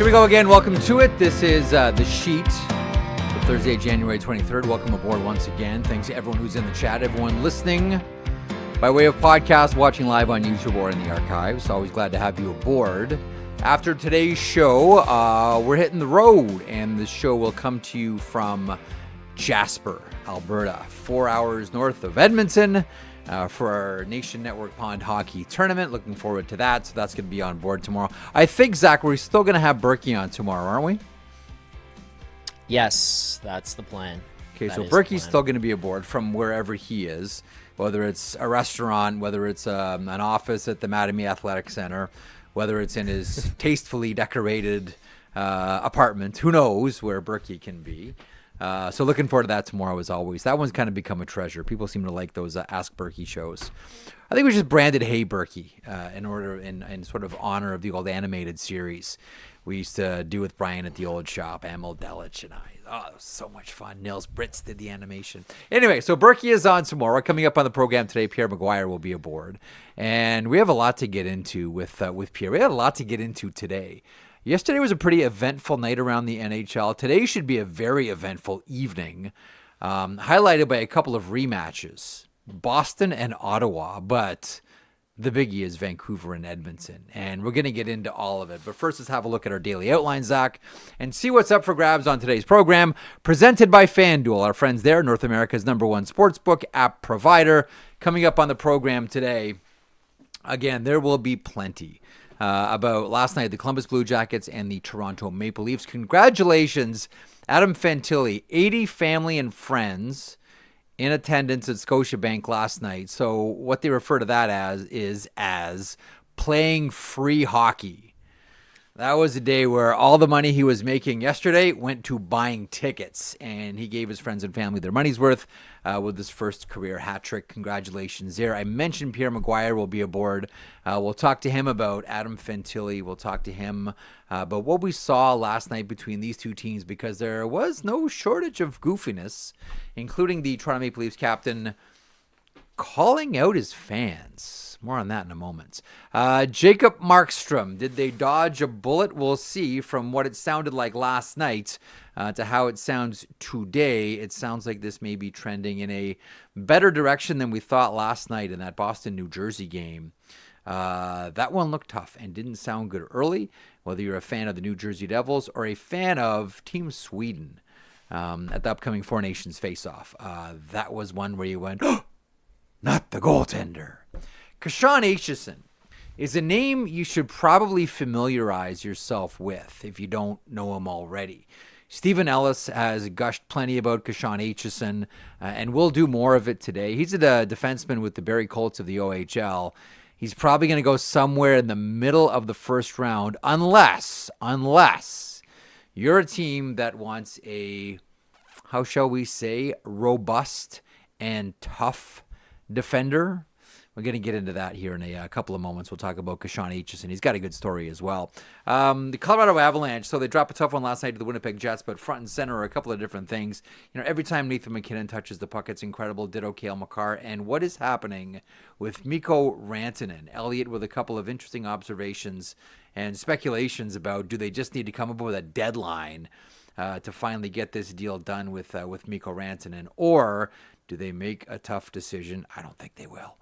Here we go again. Welcome to it. This is The Sheet for Thursday, January 23rd. Welcome aboard once again. Thanks to everyone who's in the chat, everyone listening by way of podcast, watching live on YouTube or in the archives. Always glad to have you aboard. After today's show, we're hitting the road, and the show will come to you from Jasper, Alberta, 4 hours north of Edmonton. For our Nation Network Pond Hockey Tournament. Looking forward to that. So that's going to be on board tomorrow. I think, Zach, we're still going to have Berkey on tomorrow, aren't we? Yes, that's the plan. Okay, so Berkey's still going to be aboard from wherever he is, whether it's a restaurant, whether it's an office at the Mattamy Athletic Center, whether it's in his tastefully decorated apartment. Who knows where Berkey can be. So looking forward to that tomorrow as always. That one's kind of become a treasure. People seem to like those Ask Berkey shows. I think we just branded Hey Berkey in sort of honor of the old animated series we used to do with Brian at the old shop, Emil Delich and I. Oh, it was so much fun. Nils Britz did the animation. Anyway, so Berkey is on tomorrow. Coming up on the program today, Pierre McGuire will be aboard. And we have a lot to get into with Pierre. We had a lot to get into today. Yesterday was a pretty eventful night around the NHL. Today should be a very eventful evening, highlighted by a couple of rematches, Boston and Ottawa, but the biggie is Vancouver and Edmonton, and we're going to get into all of it. But first, let's have a look at our daily outline, Zach, and see what's up for grabs on today's program, presented by FanDuel, our friends there, North America's #1 sportsbook app provider. Coming up on the program today, again, there will be plenty about last night, the Columbus Blue Jackets and the Toronto Maple Leafs. Congratulations, Adam Fantilli, 80 family and friends in attendance at Scotiabank last night. So what they refer to that as playing free hockey. That was a day where all the money he was making yesterday went to buying tickets, and he gave his friends and family their money's worth with his first career hat trick. Congratulations there. I mentioned Pierre McGuire will be aboard. We'll talk to him about Adam Fantilli. We'll talk to him about what we saw last night between these two teams, because there was no shortage of goofiness, including the Toronto Maple Leafs captain calling out his fans. More on that in a moment. Jacob Markstrom, did they dodge a bullet? We'll see. From what it sounded like last night to how it sounds today, it sounds like this may be trending in a better direction than we thought last night in that Boston-New Jersey game. That one looked tough and didn't sound good early, whether you're a fan of the New Jersey Devils or a fan of Team Sweden at the upcoming Four Nations Faceoff. That was one where you went, oh, not the goaltender. Kashan Aitchison is a name you should probably familiarize yourself with if you don't know him already. Stephen Ellis has gushed plenty about Kashan Aitchison, and we'll do more of it today. He's a defenseman with the Barrie Colts of the OHL. He's probably going to go somewhere in the middle of the first round, unless you're a team that wants a, how shall we say, robust and tough defender. We're going to get into that here in a couple of moments. We'll talk about Kashan Aitchison. He's got a good story as well. The Colorado Avalanche, so they dropped a tough one last night to the Winnipeg Jets, but front and center are a couple of different things. You know, every time Nathan MacKinnon touches the puck, it's incredible. Ditto Cale Makar. And what is happening with Mikko Rantanen? Elliot with a couple of interesting observations and speculations about, do they just need to come up with a deadline to finally get this deal done with Mikko Rantanen, or do they make a tough decision? I don't think they will.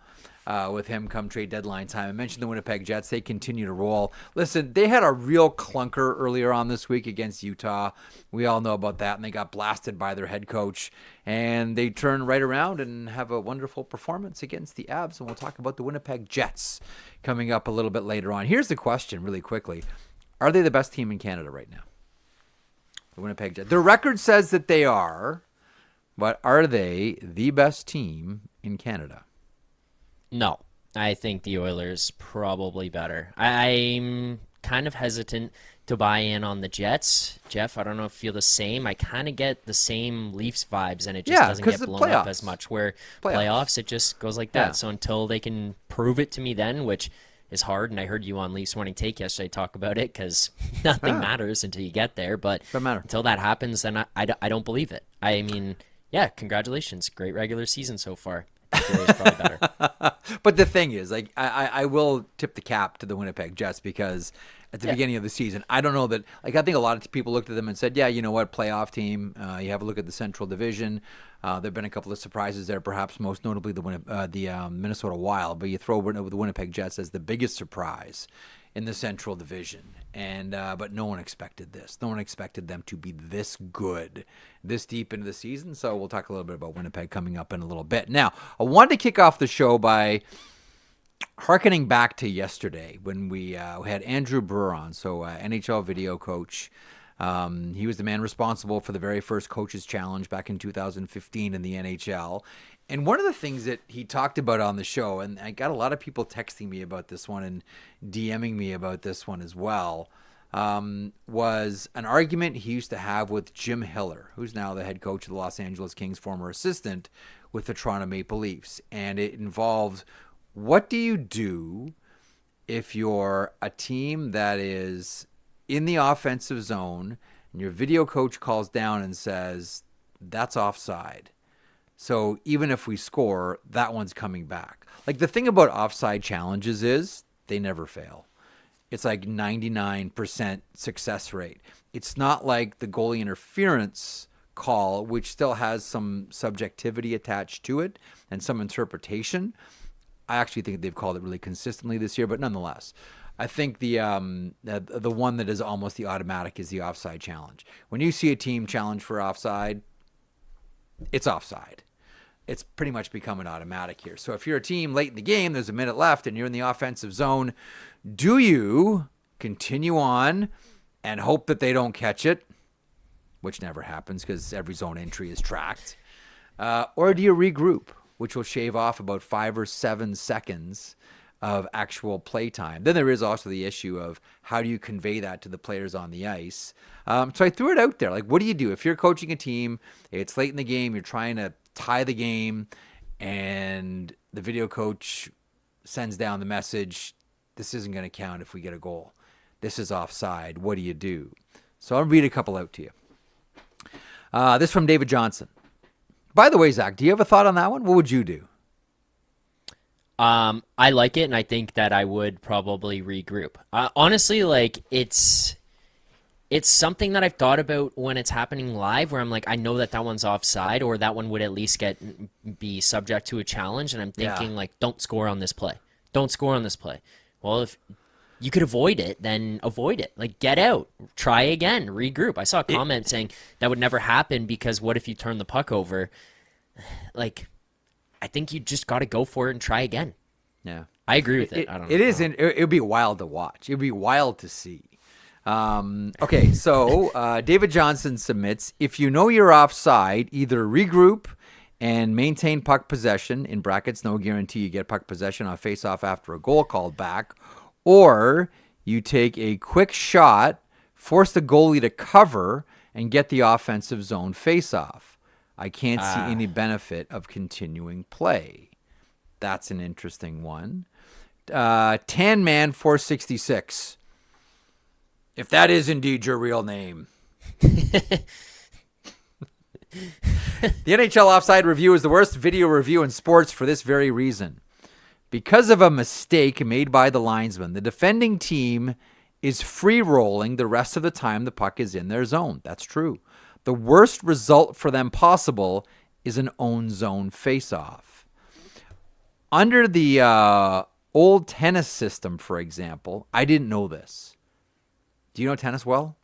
With him come trade deadline time. I mentioned the Winnipeg Jets. They continue to roll. Listen, they had a real clunker earlier on this week against Utah. We all know about that, and they got blasted by their head coach. And they turn right around and have a wonderful performance against the Avs, and we'll talk about the Winnipeg Jets coming up a little bit later on. Here's the question really quickly. Are they the best team in Canada right now? The Winnipeg Jets. Their record says that they are, but are they the best team in Canada? No, I think the Oilers probably better. I'm kind of hesitant to buy in on the Jets. Jeff, I don't know if you feel the same. I kind of get the same Leafs vibes, and it just doesn't get blown up as much. Where playoffs, it just goes like that. Yeah. So until they can prove it to me then, which is hard, and I heard you on Leafs Morning Take yesterday talk about it, because nothing matters until you get there. But until that happens, then I don't believe it. I mean, yeah, congratulations. Great regular season so far. the Oilers are probably better. But the thing is, like, I will tip the cap to the Winnipeg Jets because at the beginning of the season, I don't know that, like, I think a lot of people looked at them and said, yeah, you know what, playoff team. You have a look at the Central Division. There have been a couple of surprises there, perhaps most notably the Minnesota Wild. But you throw the Winnipeg Jets as the biggest surprise in the Central Division, and but no one expected this. No one expected them to be this good, this deep into the season. So we'll talk a little bit about Winnipeg coming up in a little bit. Now, I wanted to kick off the show by hearkening back to yesterday when we had Andrew Brewer on, so NHL video coach. He was the man responsible for the very first Coaches Challenge back in 2015 in the NHL. And one of the things that he talked about on the show, and I got a lot of people texting me about this one and DMing me about this one as well, was an argument he used to have with Jim Hiller, who's now the head coach of the Los Angeles Kings, former assistant with the Toronto Maple Leafs. And it involved, what do you do if you're a team that is in the offensive zone and your video coach calls down and says, that's offside. So even if we score, that one's coming back. Like, the thing about offside challenges is they never fail. It's like 99% success rate. It's not like the goalie interference call, which still has some subjectivity attached to it and some interpretation. I actually think they've called it really consistently this year, but nonetheless, I think the one that is almost the automatic is the offside challenge. When you see a team challenge for offside, it's offside. It's pretty much become an automatic here. So if you're a team late in the game, there's a minute left, and you're in the offensive zone, do you continue on and hope that they don't catch it, which never happens because every zone entry is tracked, or do you regroup, which will shave off about 5 or 7 seconds of actual play time? Then there is also the issue of how do you convey that to the players on the ice. So I threw it out there. Like, what do you do if you're coaching a team, it's late in the game, you're trying to tie the game, and the video coach sends down the message, this isn't going to count if we get a goal. This is offside. What do you do? So I'll read a couple out to you. This from David Johnson. By the way, Zach, do you have a thought on that one? What would you do? I like it, and I think that I would probably regroup. Honestly, like, it's something that I've thought about when it's happening live, where I'm like, I know that one's offside, or that one would at least be subject to a challenge, and I'm thinking, like, don't score on this play. Don't score on this play. Well, if you could avoid it, then avoid it. Like, get out. Try again. Regroup. I saw a comment saying that would never happen because what if you turn the puck over? Like, I think you just got to go for it and try again. Yeah. I agree with it. I don't know. It would be wild to watch. It would be wild to see. Okay, so David Johnson submits, if you know you're offside, either regroup and maintain puck possession, in brackets, no guarantee you get puck possession on faceoff after a goal called back, or you take a quick shot, force the goalie to cover, and get the offensive zone faceoff. I can't see any benefit of continuing play. That's an interesting one. Tan Man 466. If that is indeed your real name. The NHL Offside Review is the worst video review in sports for this very reason. Because of a mistake made by the linesman, the defending team is free-rolling the rest of the time the puck is in their zone. That's true. The worst result for them possible is an own zone face-off. Under the old tennis system, for example, I didn't know this. Do you know tennis well?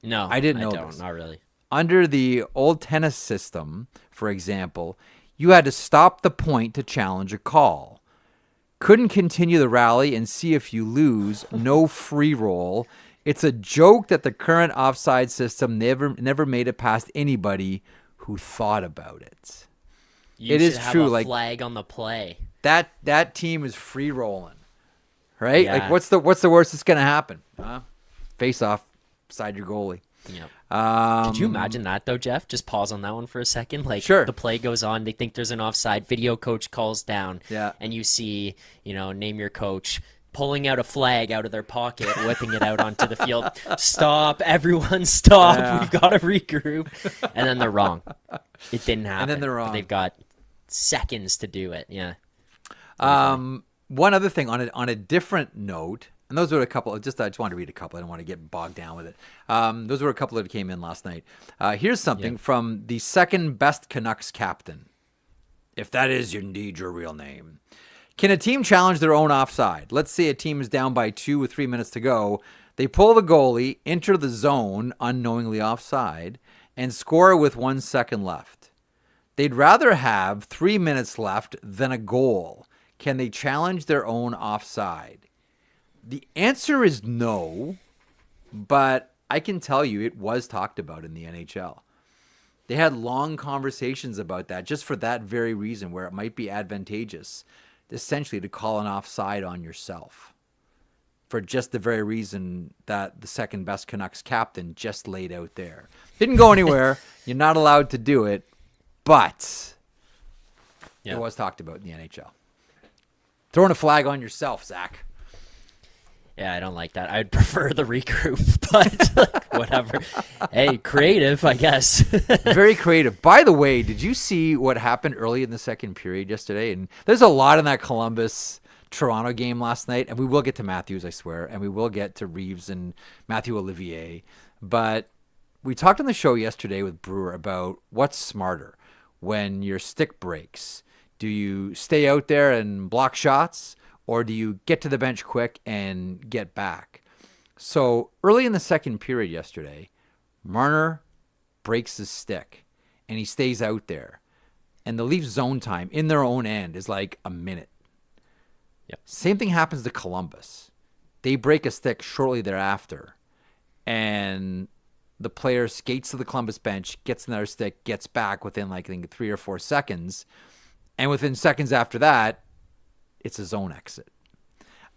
No, I didn't know this. Not really. Under the old tennis system, for example, you had to stop the point to challenge a call. Couldn't continue the rally and see if you lose. No free roll. It's a joke that the current offside system never made it past anybody who thought about it. It is true. Like, flag on the play. That team is free rolling, right? Yeah. Like, what's the worst that's gonna happen? Face off beside your goalie. Yeah. Could you imagine that though, Jeff? Just pause on that one for a second. Like, sure. The play goes on. They think there's an offside. Video coach calls down. Yeah. And you see, name your coach pulling out a flag out of their pocket, whipping it out onto the field. Stop, everyone, stop. Yeah. We've got to regroup. And then they're wrong. It didn't happen. And then they're wrong. They've got seconds to do it. Yeah. One other thing on a different note, and those were a couple. I just wanted to read a couple. I don't want to get bogged down with it. Those were a couple that came in last night. Here's something from the second best Canucks captain, if that is indeed your real name. Can a team challenge their own offside? Let's say a team is down by 2 or 3 minutes to go. They pull the goalie, enter the zone unknowingly offside, and score with 1 second left. They'd rather have 3 minutes left than a goal. Can they challenge their own offside? The answer is no, but I can tell you it was talked about in the NHL. They had long conversations about that just for that very reason, where it might be advantageous, essentially, to call an offside on yourself. For just the very reason that the second best Canucks captain just laid out there. Didn't go anywhere. You're not allowed to do it, but it was talked about in the NHL. Throwing a flag on yourself, Zach. Yeah, I don't like that. I'd prefer the regroup, but whatever. Hey, creative, I guess. Very creative. By the way, did you see what happened early in the second period yesterday? And there's a lot in that Columbus-Toronto game last night, and we will get to Matthews, I swear, and we will get to Reaves and Matthew Olivier. But we talked on the show yesterday with Brewer about what's smarter when your stick breaks. Do you stay out there and block shots, or do you get to the bench quick and get back? So early in the second period yesterday, Marner breaks his stick, and he stays out there. And the Leafs zone time in their own end is like a minute. Yep. Same thing happens to Columbus. They break a stick shortly thereafter, and the player skates to the Columbus bench, gets another stick, gets back within like I think 3 or 4 seconds. And within seconds after that, it's a zone exit.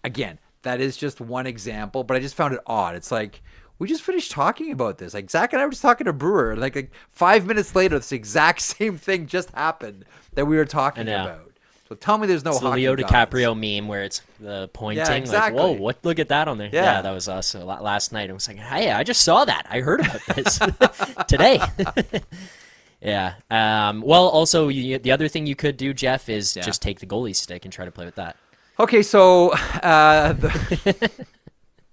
Again, that is just one example, but I just found it odd. It's like, we just finished talking about this. Like, Zach and I were just talking to Brewer. Like 5 minutes later, this exact same thing just happened that we were talking about. So tell me there's no hockey Leo gods. DiCaprio meme where it's the pointing. Yeah, exactly. Like, whoa, look at that on there. Yeah, that was us last night. I was like, hey, I just saw that. I heard about this today. Yeah. Well, also, the other thing you could do, Jeff, is just take the goalie stick and try to play with that. Okay, so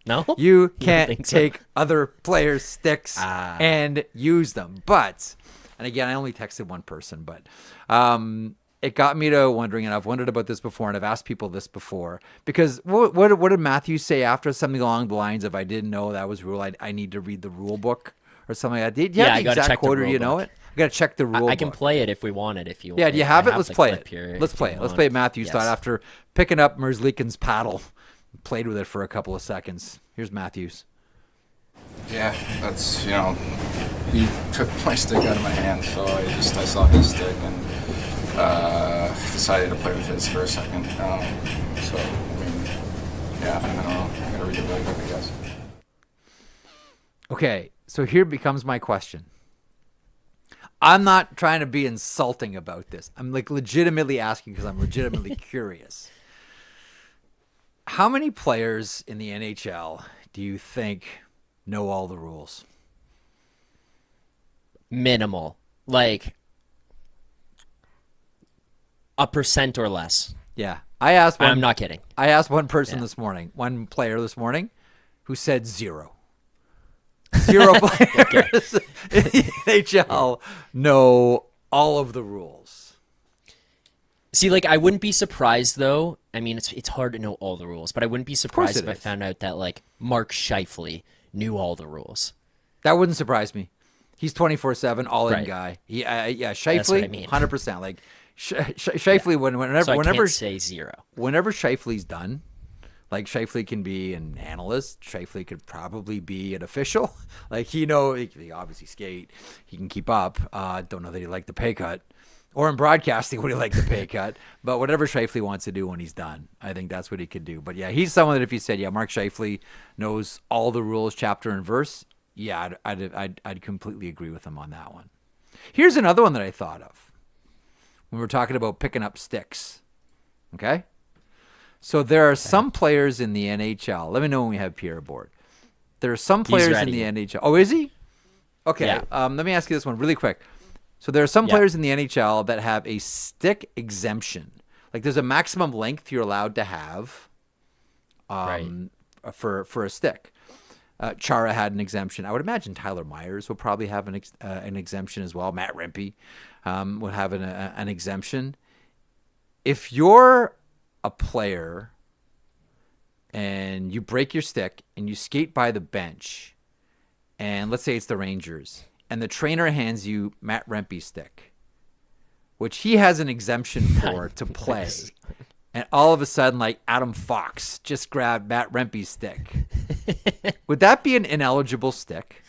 no, you can't take other players' sticks and use them. But, and again, I only texted one person, but it got me to wondering, and I've wondered about this before, and I've asked people this before, because what did Matthews say after? Something along the lines of, I didn't know that was rule. I need to read the rule book or something like that. Do you have the exact quote, or do you know it? I got to check the rule book. I can play it if we want it. If you want. Yeah, do you have it? Let's play it. Let's play it. Let's play Matthews' thought after picking up Merzlikins' paddle. Played with it for a couple of seconds. Here's Matthews. Yeah, that's, he took my stick out of my hand, so I saw his stick and decided to play with his for a second. I don't know. I gotta read the rule book, I guess. Okay, so here becomes my question. I'm not trying to be insulting about this. I'm like legitimately asking because I'm legitimately curious. How many players in the NHL do you think know all the rules? Minimal. Like 1% or less. Yeah. I'm not kidding. I asked one person this morning, one player this morning, who said 0. 0 players in the NHL know all of the rules. See, like, I wouldn't be surprised, though. I mean, it's hard to know all the rules, but I wouldn't be surprised if I found out that, like, Mark Scheifele knew all the rules. That wouldn't surprise me. He's 24/7, all-in guy. Scheifele, I mean. 100%. Like, Scheifele, whenever... So I can't say 0. Whenever Scheifele's done, like, Scheifele can be an analyst. Scheifele could probably be an official. Like, he can obviously skate. He can keep up. Don't know that he liked the pay cut. Or in broadcasting, would he like the pay cut? But whatever Scheifele wants to do when he's done, I think that's what he could do. But, yeah, he's someone that if you said, Mark Scheifele knows all the rules, chapter and verse, yeah, I'd completely agree with him on that one. Here's another one that I thought of when we're talking about picking up sticks. Okay? So there are some players in the NHL. Let me know when we have Pierre aboard. There are some players in the NHL. Oh, is he? Okay. Yeah. Let me ask you this one really quick. So there are some Yeah. players in the NHL that have a stick exemption. Like there's a maximum length you're allowed to have for a stick. Chara had an exemption. I would imagine Tyler Myers will probably have an exemption as well. Matt Rempe will have an exemption. If you're a player and you break your stick and you skate by the bench, and let's say it's the Rangers, and the trainer hands you Matt Rempe's stick, which he has an exemption for to play, and all of a sudden, like Adam Fox just grabbed Matt Rempe's stick, would that be an ineligible stick?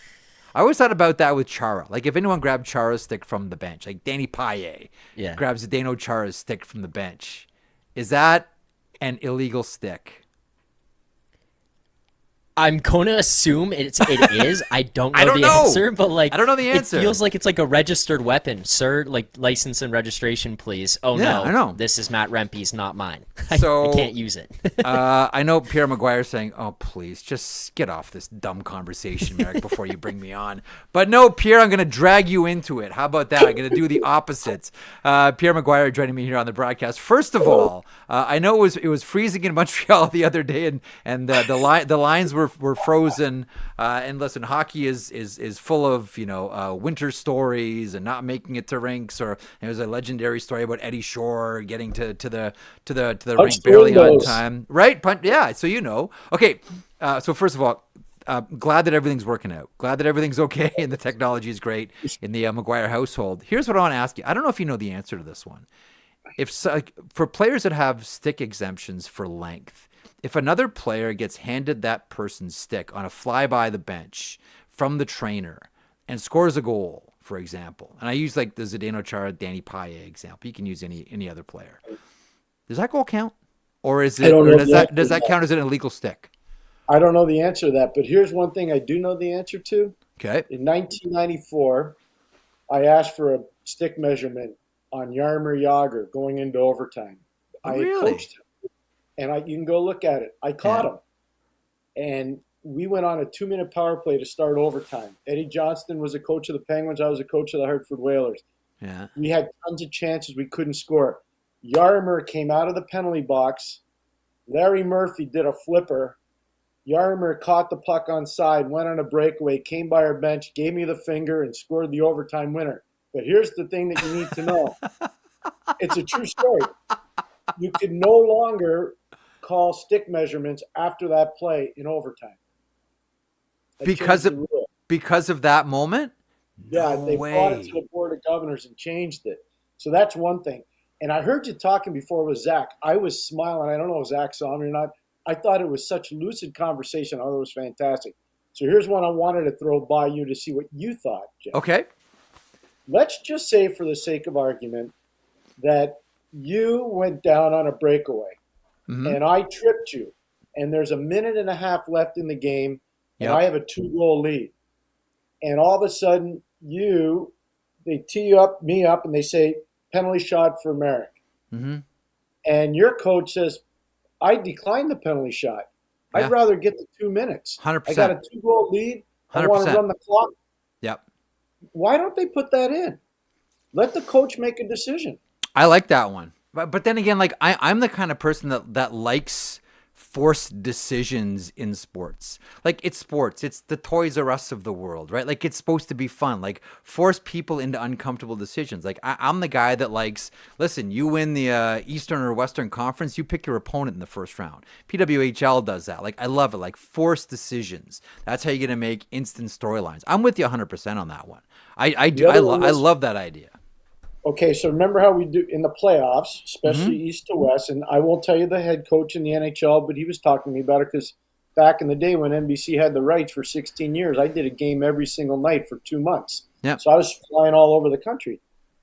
I always thought about that with Chara. Like if anyone grabbed Chara's stick from the bench, like Danny Paille grabs Zdeno Chara's stick from the bench, is that an illegal stick? I'm going to assume it is. I don't know the answer, but like I don't know the answer. It feels like it's like a registered weapon, sir. Like license and registration, please. Oh no, I know. This is Matt Rempe's, not mine. So I can't use it. I know Pierre McGuire saying, "Oh, please, just get off this dumb conversation, Marek, before you bring me on." But no, Pierre, I'm going to drag you into it. How about that? I'm going to do the opposites. Pierre McGuire joining me here on the broadcast. First of all, I know it was freezing in Montreal the other day, and the lines were frozen. And listen, hockey is full of winter stories and not making it to rinks. Or there's a legendary story about Eddie Shore getting to the rink barely on time, right? Yeah, so okay. So first of all, glad that everything's working out. Glad that everything's okay and the technology is great in the McGuire household. Here's what I want to ask you. I don't know if you know the answer to this one. For players that have stick exemptions for length, if another player gets handed that person's stick on a fly by the bench from the trainer and scores a goal, for example, and I use like the Zdeno Chara, Danny Paille example. You can use any other player. Does that goal count, or does that count as an illegal stick? I don't know the answer to that, but here's one thing I do know the answer to. Okay. In 1994, I asked for a stick measurement on Jaromir Jagr going into overtime. Really? I coached him. And you can go look at it. I caught him. And we went on a 2-minute power play to start overtime. Eddie Johnston was a coach of the Penguins. I was a coach of the Hartford Whalers. Yeah. We had tons of chances. We couldn't score. Jaromir came out of the penalty box. Larry Murphy did a flipper. Jaromir caught the puck on side, went on a breakaway, came by our bench, gave me the finger, and scored the overtime winner. But here's the thing that you need to know. It's a true story. You could no longer call stick measurements after that play in overtime. Because of that moment? Yeah, No they way. brought it to the Board of Governors and changed it. So that's one thing. And I heard you talking before with Zach. I was smiling. I don't know if Zach saw me or not. I thought it was such lucid conversation. I thought it was fantastic. So here's one I wanted to throw by you to see what you thought, Jeff. Okay. Let's just say, for the sake of argument, that you went down on a breakaway. Mm-hmm. And I tripped you, and there's a minute and a half left in the game, and Yep. I have a 2-goal lead. And all of a sudden, they tee me up, and they say, penalty shot for Marek. Mm-hmm. And your coach says, I declined the penalty shot. Yeah. I'd rather get the 2 minutes. 100%. I got a 2-goal lead. I want to 100%. run the clock. Yep. Why don't they put that in? Let the coach make a decision. I like that one. But then again, like I'm the kind of person that likes forced decisions in sports. Like it's sports. It's the Toys R Us of the world, right? Like it's supposed to be fun. Like force people into uncomfortable decisions. Like I'm the guy that likes, listen, you win the Eastern or Western Conference, you pick your opponent in the first round. PWHL does that. Like I love it. Like forced decisions. That's how you're going to make instant storylines. I'm with you 100% on that one. I do. I love that idea. Okay, so remember how we do in the playoffs, especially East to West, and I won't tell you the head coach in the NHL, but he was talking to me about it because back in the day when NBC had the rights for 16 years, I did a game every single night for 2 months. Yeah. So I was flying all over the country.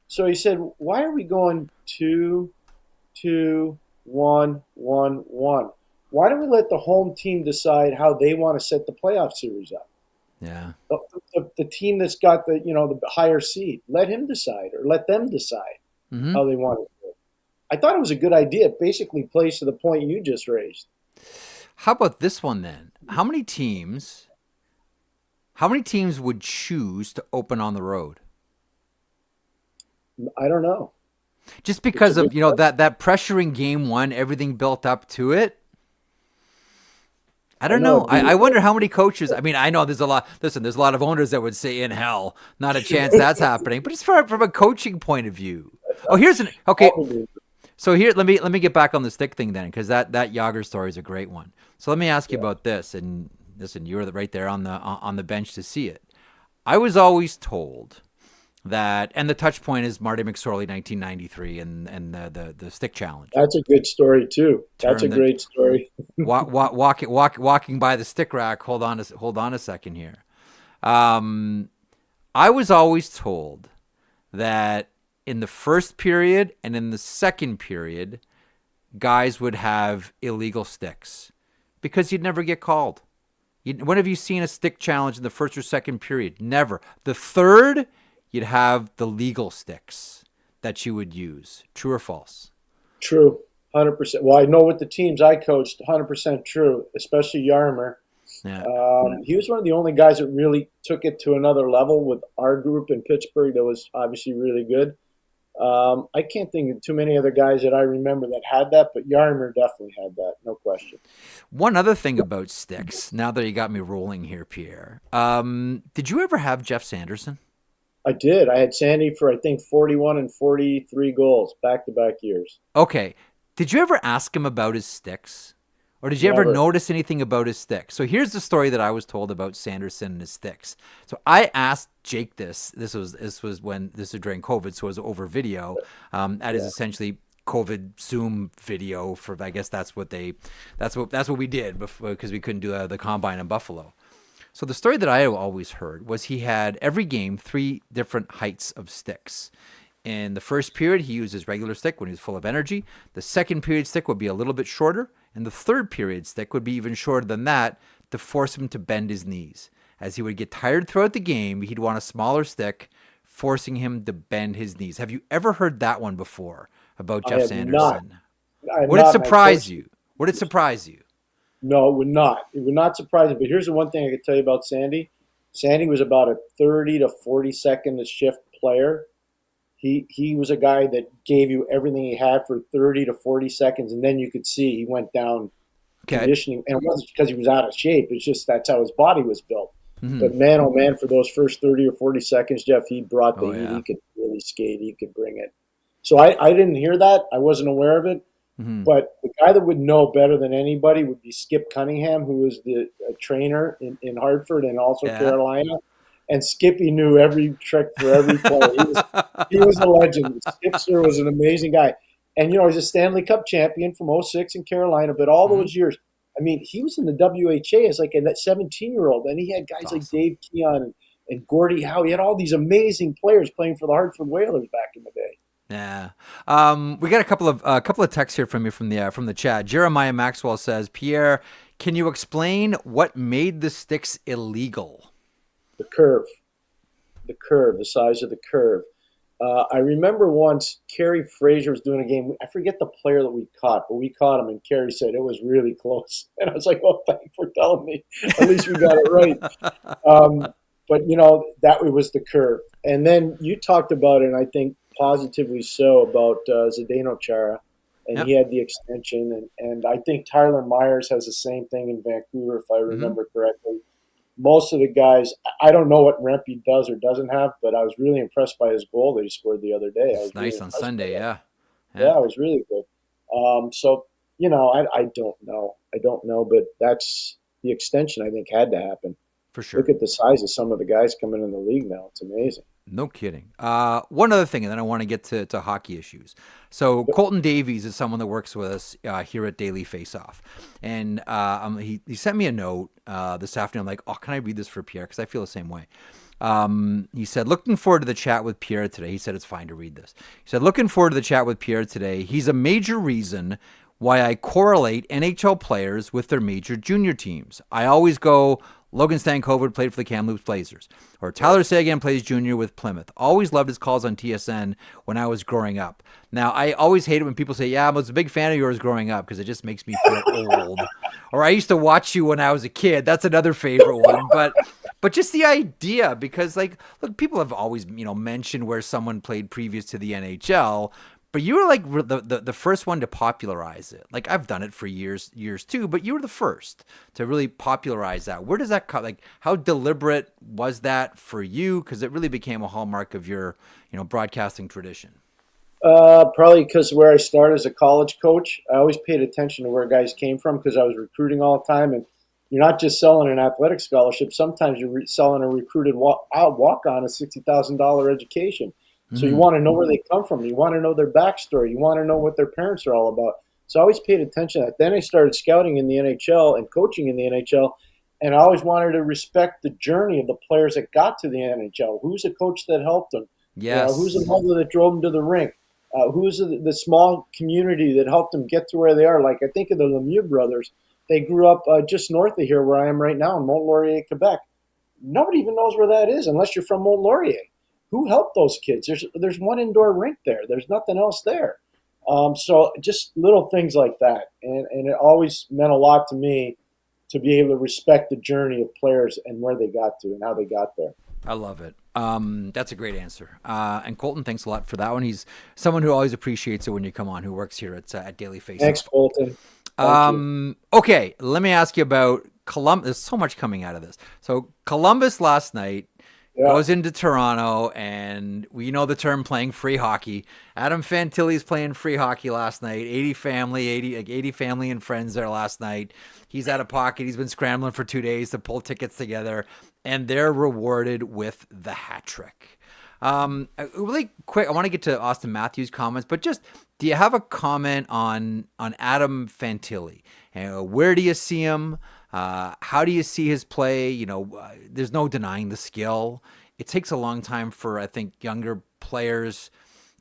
So he said, why are we going 2-2-1-1-1? Why don't we let the home team decide how they want to set the playoff series up? Yeah. The team that's got the higher seed, let him decide or let them decide how they want to do it. I thought it was a good idea. It basically plays to the point you just raised. How about this one then? How many teams would choose to open on the road? I don't know. Just because of, that pressure in game one, everything built up to it. I don't know. I wonder how many coaches. I mean, I know there's a lot. Listen, there's a lot of owners that would say, "In hell, not a chance that's happening." But it's from a coaching point of view. Oh, here's an okay. So here, let me get back on the stick thing then, because that Jágr story is a great one. So let me ask you about this. And listen, you were right there on the bench to see it. I was always told that, and the touch point is Marty McSorley, 1993, and the stick challenge. That's a good story too. That's a great story. Walking by the stick rack. Hold on a second here. I was always told that in the first period and in the second period, guys would have illegal sticks because you'd never get called. When have you seen a stick challenge in the first or second period? Never. The third, you'd have the legal sticks that you would use. True or false? True, 100%. Well, I know with the teams I coached, 100% true, especially Jaromir. Yeah. He was one of the only guys that really took it to another level with our group in Pittsburgh that was obviously really good. I can't think of too many other guys that I remember that had that, but Jaromir definitely had that, no question. One other thing about sticks, now that you got me rolling here, Pierre, did you ever have Jeff Sanderson? I did. I had Sandy for, I think, 41 and 43 goals back-to-back years. Okay. Did you ever ask him about his sticks? Or did you ever notice anything about his sticks? So here's the story that I was told about Sanderson and his sticks. So I asked Jake this. This was during COVID, so it was over video. That is essentially COVID Zoom video for. I guess that's what we did because we couldn't do the combine in Buffalo. So the story that I always heard was he had every game 3 different heights of sticks. In the first period, he used his regular stick when he was full of energy. The second period stick would be a little bit shorter. And the third period stick would be even shorter than that to force him to bend his knees. As he would get tired throughout the game, he'd want a smaller stick, forcing him to bend his knees. Have you ever heard that one before about Jeff Sanderson? Would it surprise you? Would it surprise you? No, it would not. It would not surprise me. But here's the one thing I could tell you about Sandy. Sandy was about a 30 to 40 second a shift player. He was a guy that gave you everything he had for 30 to 40 seconds, and then you could see he went down conditioning. And it wasn't because he was out of shape. It's just that's how his body was built. Mm-hmm. But man, oh man, for those first 30 or 40 seconds, Jeff, he brought the heat. He could really skate. He could bring it. So I didn't hear that. I wasn't aware of it. Mm-hmm. But the guy that would know better than anybody would be Skip Cunningham, who was the trainer in Hartford and also Carolina. And Skippy knew every trick for every player. He was a legend. Skipster was an amazing guy. And, he's a Stanley Cup champion from 2006 in Carolina. But all those years, I mean, he was in the WHA as like a 17-year-old. And he had guys like Dave Keon and Gordie Howe. He had all these amazing players playing for the Hartford Whalers back in the day. Yeah. We got a couple of texts here from you from the chat. Jeremiah Maxwell says, Pierre, can you explain what made the sticks illegal? The curve, the size of the curve. I remember once Kerry Fraser was doing a game. I forget the player that we caught, but we caught him, and Kerry said it was really close. And I was like, "Oh, thanks for telling me. At least we got it right." But that was the curve. And then you talked about it, and I think positively so, about Zdeno Chara, and he had the extension, and I think Tyler Myers has the same thing in Vancouver, if I remember correctly. Most of the guys, I don't know what Rempe does or doesn't have, but I was really impressed by his goal that he scored the other day. It's nice on Sunday, yeah, it was really good. So, I don't know. I don't know, but that's the extension I think had to happen. For sure. Look at the size of some of the guys coming in the league now. It's amazing. No kidding. One other thing, and then I want to get to hockey issues. So Colton Davies is someone that works with us here at Daily Faceoff. And he sent me a note this afternoon. I'm like, oh, can I read this for Pierre? Because I feel the same way. He said, looking forward to the chat with Pierre today. He said it's fine to read this. He said, looking forward to the chat with Pierre today. He's a major reason why I correlate NHL players with their major junior teams. I always go, Logan Stankovic played for the Kamloops Blazers. Or Tyler Seguin plays junior with Plymouth. Always loved his calls on TSN when I was growing up. Now, I always hate it when people say, yeah, I was a big fan of yours growing up because it just makes me feel old. Or I used to watch you when I was a kid. That's another favorite one. But But just the idea, because like, look, people have always, mentioned where someone played previous to the NHL, but you were like the first one to popularize it. Like I've done it for years too, but you were the first to really popularize that. Where does that come? Like how deliberate was that for you? Because it really became a hallmark of your, broadcasting tradition. Probably because where I started as a college coach, I always paid attention to where guys came from because I was recruiting all the time. And you're not just selling an athletic scholarship. Sometimes you're selling a recruited walk-on a $60,000 education. So you want to know where they come from. You want to know their backstory. You want to know what their parents are all about. So I always paid attention to that. Then I started scouting in the NHL and coaching in the NHL. And I always wanted to respect the journey of the players that got to the NHL. Who's a coach that helped them? Yes. Who's the mother that drove them to the rink? Who's the small community that helped them get to where they are? Like I think of the Lemieux brothers. They grew up just north of here where I am right now in Mont-Laurier, Quebec. Nobody even knows where that is unless you're from Mont-Laurier. Who helped those kids? There's one indoor rink there. There's nothing else there. So just little things like that. And it always meant a lot to me to be able to respect the journey of players and where they got to and how they got there. I love it. That's a great answer. And Colton, thanks a lot for that one. He's someone who always appreciates it when you come on, who works here at Daily Faceoff. Thanks, Colton. Okay, let me ask you about Columbus. There's so much coming out of this. So Columbus last night goes into Toronto, and we know the term playing free hockey. Adam Fantilli's playing free hockey last night. 80 family and friends there last night. He's out of pocket. He's been scrambling for 2 days to pull tickets together, and they're rewarded with the hat trick. Really quick, I want to get to Auston Matthews' comments, but just, do you have a comment on Adam Fantilli? Where do you see him? How do you see his play? There's no denying the skill. It takes a long time for, I think, younger players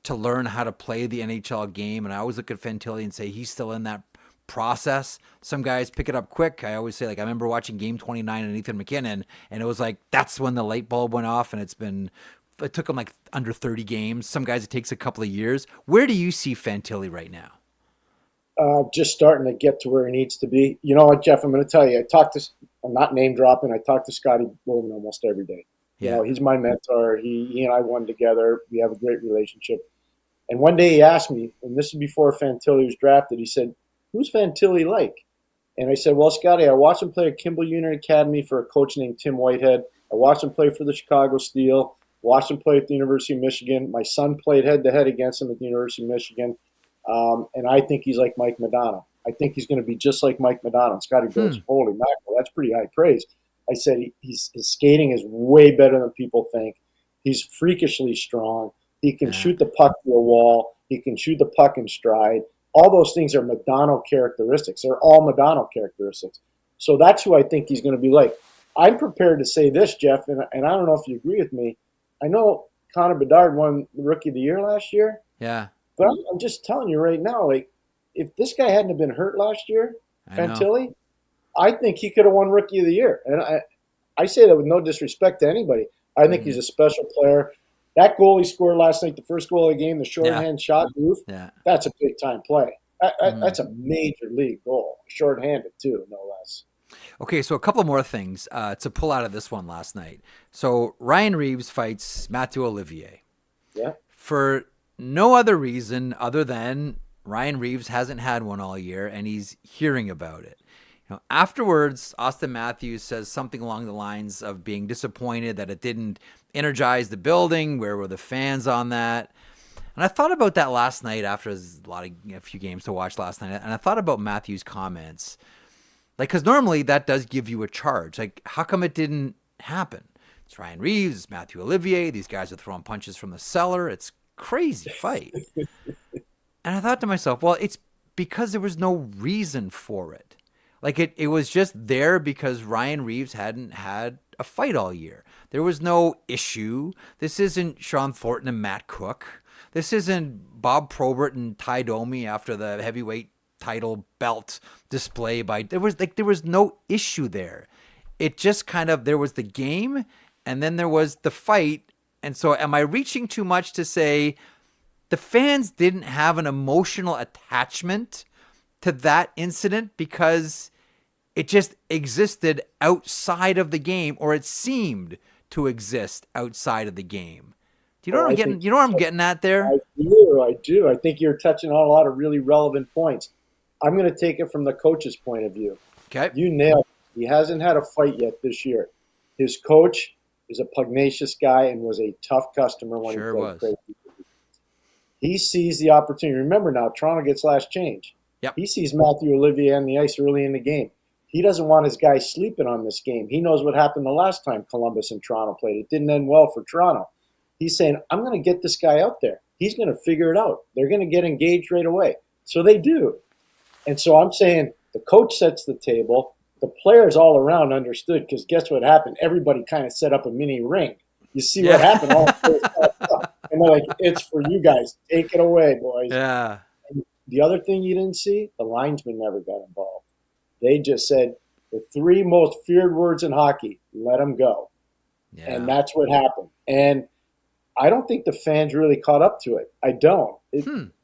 to learn how to play the NHL game. And I always look at Fantilli and say he's still in that process. Some guys pick it up quick. I always say, like, I remember watching Game 29 and Ethan McKinnon, and it was like, that's when the light bulb went off, and it took him like under 30 games. Some guys, it takes a couple of years. Where do you see Fantilli right now? Just starting to get to where he needs to be. You know what, Jeff, I'm going to tell you, I'm not name dropping. I talk to Scotty Bowman almost every day. Yeah. He's my mentor. He and I won together. We have a great relationship. And one day he asked me, and this is before Fantilli was drafted, he said, "Who's Fantilli like?" And I said, "Well, Scotty, I watched him play at Kimball Union Academy for a coach named Tim Whitehead. I watched him play for the Chicago Steel. Watched him play at the University of Michigan. My son played head-to-head against him at the University of Michigan. And I think he's like Mike Modano. I think he's going to be just like Mike Modano." And Scotty goes, "Holy mackerel, that's pretty high praise." I said, his skating is way better than people think. He's freakishly strong. He can shoot the puck to a wall. He can shoot the puck in stride. All those things are Modano characteristics. They're all Modano characteristics. So that's who I think he's going to be like. I'm prepared to say this, Jeff, and I don't know if you agree with me. I know Connor Bedard won the Rookie of the Year last year. Yeah. But I'm just telling you right now, like, if this guy hadn't have been hurt last year, Fantilli, I think he could have won Rookie of the Year. And I say that with no disrespect to anybody. I think he's a special player. That goal he scored last night, the first goal of the game, the shorthand shot roof, that's a big-time play. That's a major league goal. Shorthanded, too, no less. Okay, so a couple more things to pull out of this one last night. So Ryan Reaves fights Matthew Olivier. Yeah. For no other reason other than Ryan Reaves hasn't had one all year, and he's hearing about it. Afterwards, Auston Matthews says something along the lines of being disappointed that it didn't energize the building. Where were the fans on that? And I thought about that last night after a few games to watch last night, and I thought about Matthews' comments. Like, because normally that does give you a charge. Like, how come it didn't happen? It's Ryan Reaves, it's Matthew Olivier. These guys are throwing punches from the cellar. It's crazy fight. And I thought to myself, well, it's because there was no reason for it. Like, it was just there because Ryan Reaves hadn't had a fight all year. There was no issue. This isn't Sean Thornton and Matt Cook. This isn't Bob Probert and Ty Domi after the heavyweight title belt display there was no issue there. It just kind of, there was the game and then there was the fight. And so am I reaching too much to say the fans didn't have an emotional attachment to that incident because It just existed outside of the game, or it seemed to exist outside of the game. Do you know what I'm getting? You know what I'm getting at there? I do. I think you're touching on a lot of really relevant points. I'm going to take it from the coach's point of view. Okay. You nailed it. He hasn't had a fight yet this year. His coach is a pugnacious guy and was a tough customer when he played crazy. He sees the opportunity. Remember now, Toronto gets last change. Yep. He sees Matthew Olivier on the ice early in the game. He doesn't want his guys sleeping on this game. He knows what happened the last time Columbus and Toronto played. It didn't end well for Toronto. He's saying, I'm going to get this guy out there. He's going to figure it out. They're going to get engaged right away. So they do. And so I'm saying the coach sets the table. The players all around understood, because guess what happened? Everybody kind of set up a mini ring. You see what happened? All the players and they're like, it's for you guys. Take it away, boys. Yeah. And the other thing you didn't see, the linesmen never got involved. They just said the three most feared words in hockey, let them go. Yeah. And that's what happened. And I don't think the fans really caught up to it. I don't.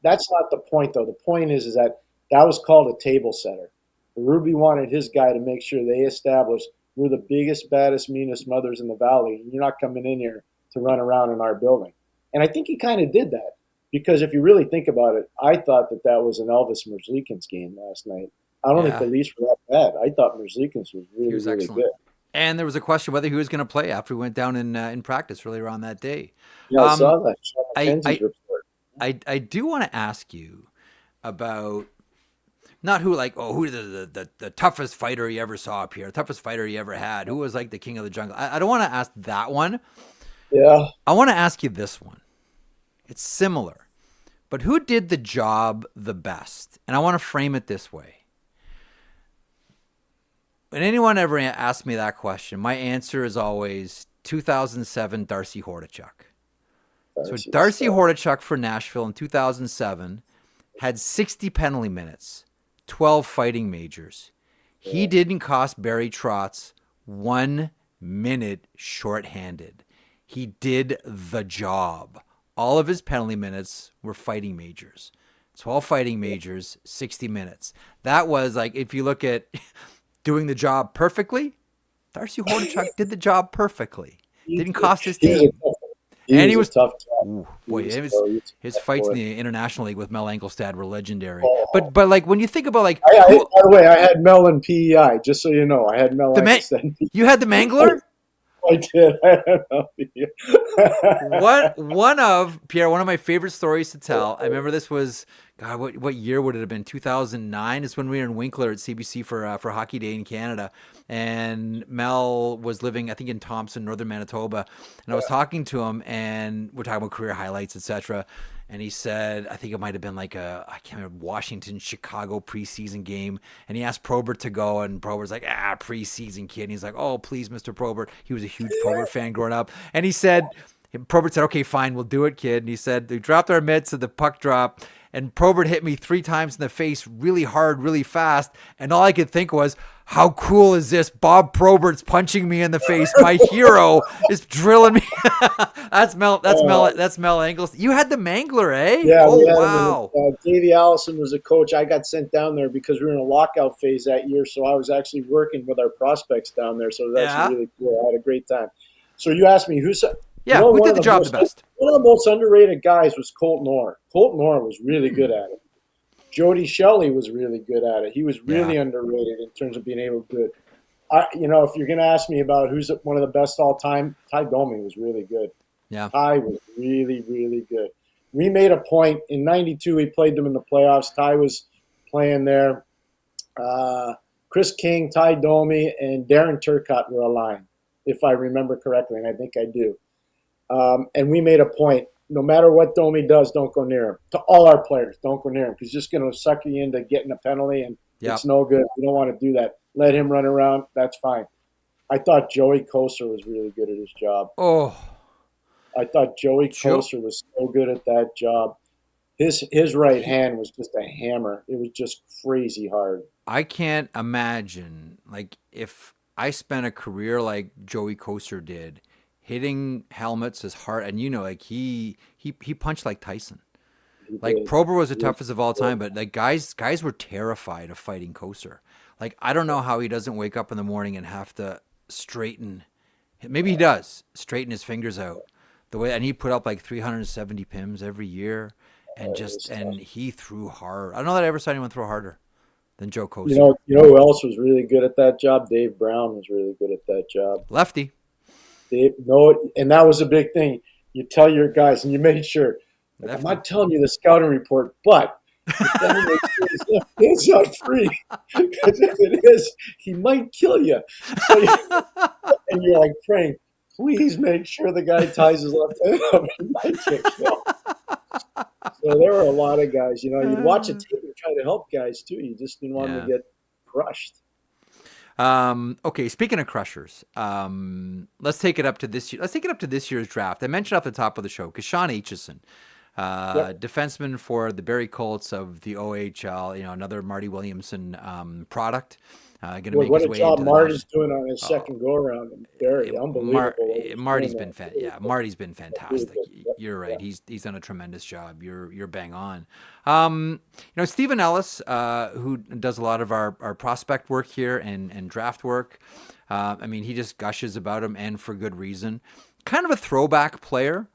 That's not the point, though. The point is that was called a table setter. Ruby wanted his guy to make sure they established we're the biggest, baddest, meanest mothers in the valley. And you're not coming in here to run around in our building. And I think he kind of did that. Because if you really think about it, I thought that was an Elvis Merzlikins game last night. I don't think the Leafs were that bad. I thought Merzlikins was really good. And there was a question whether he was going to play after we went down in practice earlier on that day. Yeah, I saw that. I do want to ask you about not who the toughest fighter you ever saw up here, the toughest fighter you ever had, who was like the king of the jungle. I don't want to ask that one. Yeah. I want to ask you this one. It's similar, but who did the job the best? And I want to frame it this way. When anyone ever asks me that question, my answer is always 2007 Darcy Hordichuk. So Darcy Hordichuk for Nashville in 2007 had 60 penalty minutes, 12 fighting majors. He didn't cost Barry Trotz 1 minute shorthanded. He did the job. All of his penalty minutes were fighting majors. 12 fighting majors, 60 minutes. That was like, if you look at doing the job perfectly, Darcy Hordichuk did the job perfectly. Didn't cost his team. He was tough. His fights in the International League with Mel Engelstad were legendary. But like when you think about like, by the way, I had Mel in PEI. Just so you know, I had Mel. You had the Mangler. I did. One of my favorite stories to tell. I remember this was, God, what year would it have been? 2009 is when we were in Winkler at CBC for Hockey Day in Canada, and Mel was living, I think, in Thompson, northern Manitoba, and I was talking to him, and we're talking about career highlights, etc. And he said, I think it might have been like I can't remember, Washington-Chicago preseason game. And he asked Probert to go, and Probert's like, preseason, kid. And he's like, oh, please, Mr. Probert. He was a huge Probert fan growing up. And he said, Probert said, okay, fine, we'll do it, kid. And he said, they dropped our mitts and the puck dropped. And Probert hit me 3 times in the face really hard, really fast. And all I could think was, how cool is this? Bob Probert's punching me in the face. My hero is drilling me. That's Mel Engels. You had the Mangler, eh? Yeah. Oh, wow. Davey Allison was a coach. I got sent down there because we were in a lockout phase that year. So I was actually working with our prospects down there. So that's really cool. I had a great time. So you asked me who did the job the best? One of the most underrated guys was Colton Orr. Colton Orr was really good at it. Jody Shelley was really good at it. He was really underrated in terms of being able to do it. If you're going to ask me about who's one of the best all time, Ty Domi was really good. Yeah. Ty was really, really good. We made a point in '92. We played them in the playoffs. Ty was playing there. Chris King, Ty Domi, and Darren Turcotte were aligned, if I remember correctly, and I think I do. And we made a point. No matter what Domi does, don't go near him. To all our players, don't go near him. He's just going to suck you into getting a penalty, and it's no good. You don't want to do that. Let him run around. That's fine. I thought Joey Kosar was really good at his job. Oh. I thought Joey Kosar was so good at that job. His right hand was just a hammer. It was just crazy hard. I can't imagine, like, if I spent a career like Joey Kosar did, hitting helmets as hard, and he punched like Tyson. Like Probert was the toughest of all time, but like guys were terrified of fighting Kosar. Like, I don't know how he doesn't wake up in the morning and have to straighten. Maybe he does straighten his fingers out the way, and he put up like 370 pims every year, and he threw hard. I don't know that I ever saw anyone throw harder than Joe Kocur. You know who else was really good at that job? Dave Brown was really good at that job. Lefty. And that was a big thing. You tell your guys, and you made sure. Like, I'm not telling you the scouting report, but it's not free. Because if it is, he might kill you. And you're like praying, please make sure the guy ties his left hand up. He might get killed. So there were a lot of guys. You'd watch a team and try to help guys too. You just didn't want them to get crushed. Okay, speaking of crushers, let's take it up to this year. Let's take it up to this year's draft. I mentioned off the top of the show, Sean Aitchison, defenseman for the Barrie Colts of the OHL. Another Marty Williamson product. What a job Marty's doing on his second go around in Barrie. Unbelievable. Marty's been fantastic. You're right. He's done a tremendous job. You're bang on. Stephen Ellis, who does a lot of our prospect work here and draft work. He just gushes about him, and for good reason. Kind of a throwback player.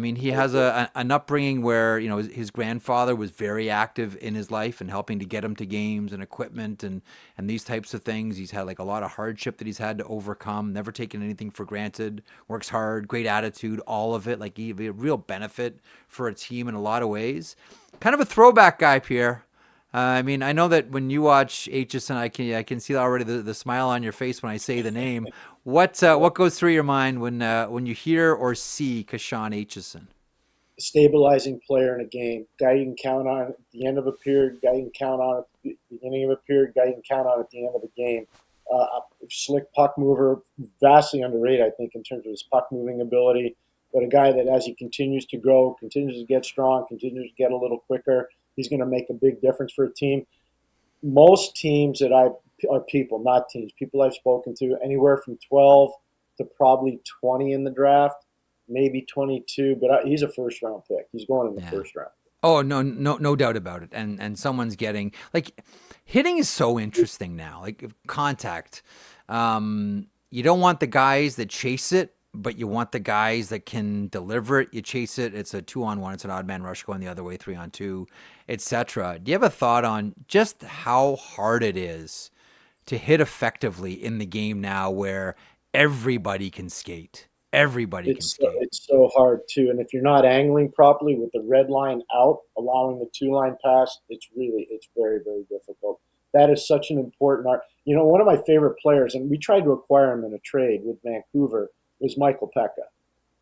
He has an upbringing where, his grandfather was very active in his life and helping to get him to games and equipment and these types of things. He's had like a lot of hardship that he's had to overcome, never taken anything for granted, works hard, great attitude, all of it. Like, he'd be a real benefit for a team in a lot of ways. Kind of a throwback guy, Pierre. I know that when you watch Aitchison, I can see already the smile on your face when I say the name. What goes through your mind when you hear or see Sean Aitchison? Stabilizing player in a game, guy you can count on at the end of a period, guy you can count on at the beginning of a period, guy you can count on at the end of a game. Slick puck mover, vastly underrated, I think, in terms of his puck moving ability. But a guy that, as he continues to grow, continues to get strong, continues to get a little quicker, he's going to make a big difference for a team. Most teams people I've spoken to, anywhere from 12 to probably 20 in the draft, maybe 22, but he's a first-round pick. He's going in the first round. Oh, no doubt about it. And someone's getting, like, hitting is so interesting now, like contact. You don't want the guys that chase it, but you want the guys that can deliver it. You chase it, it's a 2-on-1, it's an odd man rush going the other way, 3-on-2, etc. Do you have a thought on just how hard it is to hit effectively in the game now where everybody can skate? It's so hard too. And if you're not angling properly with the red line out, allowing the 2-line pass, it's very, very difficult. That is such an important art. One of my favorite players, and we tried to acquire him in a trade with Vancouver, was Michael Pekka.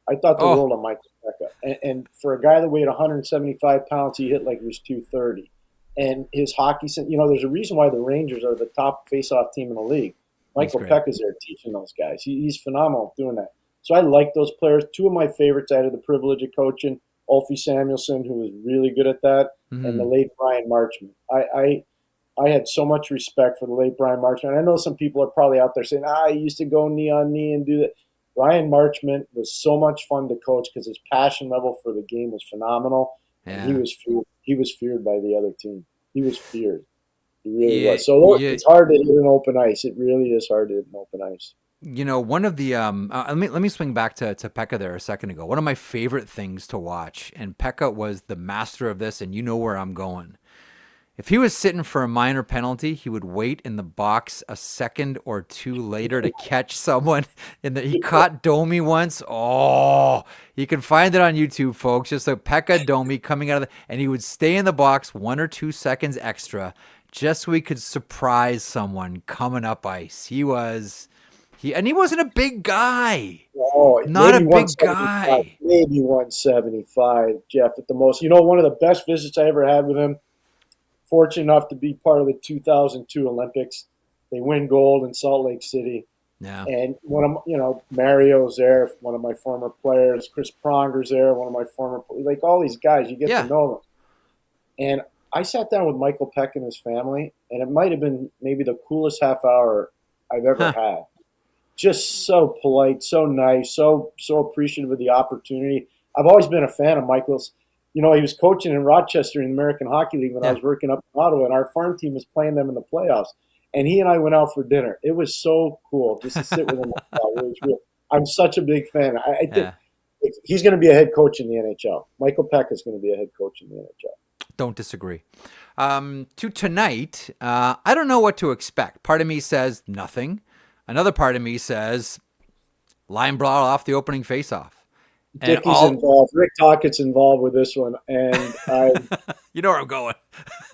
I thought the world of Michael Pekka. And for a guy that weighed 175 pounds, he hit like he was 230. And his hockey, there's a reason why the Rangers are the top face-off team in the league. Michael Pekka's there teaching those guys. He's phenomenal at doing that. So I like those players. Two of my favorites I had the privilege of coaching, Ulfie Samuelsson, who was really good at that, and the late Brian Marchment. I had so much respect for the late Brian Marchment. I know some people are probably out there saying, he used to go knee on knee and do that. Brian Marchment was so much fun to coach because his passion level for the game was phenomenal. Yeah. And he was feared by the other team. He was feared. He really was. So it's hard to hit an open ice. It really is hard to hit an open ice. One of the let me swing back to Pekka there a second ago. One of my favorite things to watch, and Pekka was the master of this, and you know where I'm going. If he was sitting for a minor penalty, he would wait in the box a second or two later to catch someone. He caught Domi once. Oh, you can find it on YouTube, folks. Just a Pekka Domi coming out of and he would stay in the box 1 or 2 seconds extra just so he could surprise someone coming up ice. He wasn't a big guy. Oh, not a big guy. Maybe 175, Jeff, at the most. One of the best visits I ever had with him, fortunate enough to be part of the 2002 Olympics. They win gold in Salt Lake City. Yeah. And Mario's there, one of my former players. Chris Pronger's there, one of my former, like all these guys, you get to know them. And I sat down with Michael Peck and his family, and it might have been maybe the coolest half hour I've ever had. Just so polite, so nice, so appreciative of the opportunity. I've always been a fan of Michael's. He was coaching in Rochester in the American Hockey League when I was working up in Ottawa, and our farm team was playing them in the playoffs. And he and I went out for dinner. It was so cool just to sit with him. It was real. I'm such a big fan. I think he's going to be a head coach in the NHL. Michael Peck is going to be a head coach in the NHL. Don't disagree. To tonight, I don't know what to expect. Part of me says nothing. Another part of me says line brawl off the opening faceoff. Dickey's involved. Rick Tockett's involved with this one, and you know where I'm going.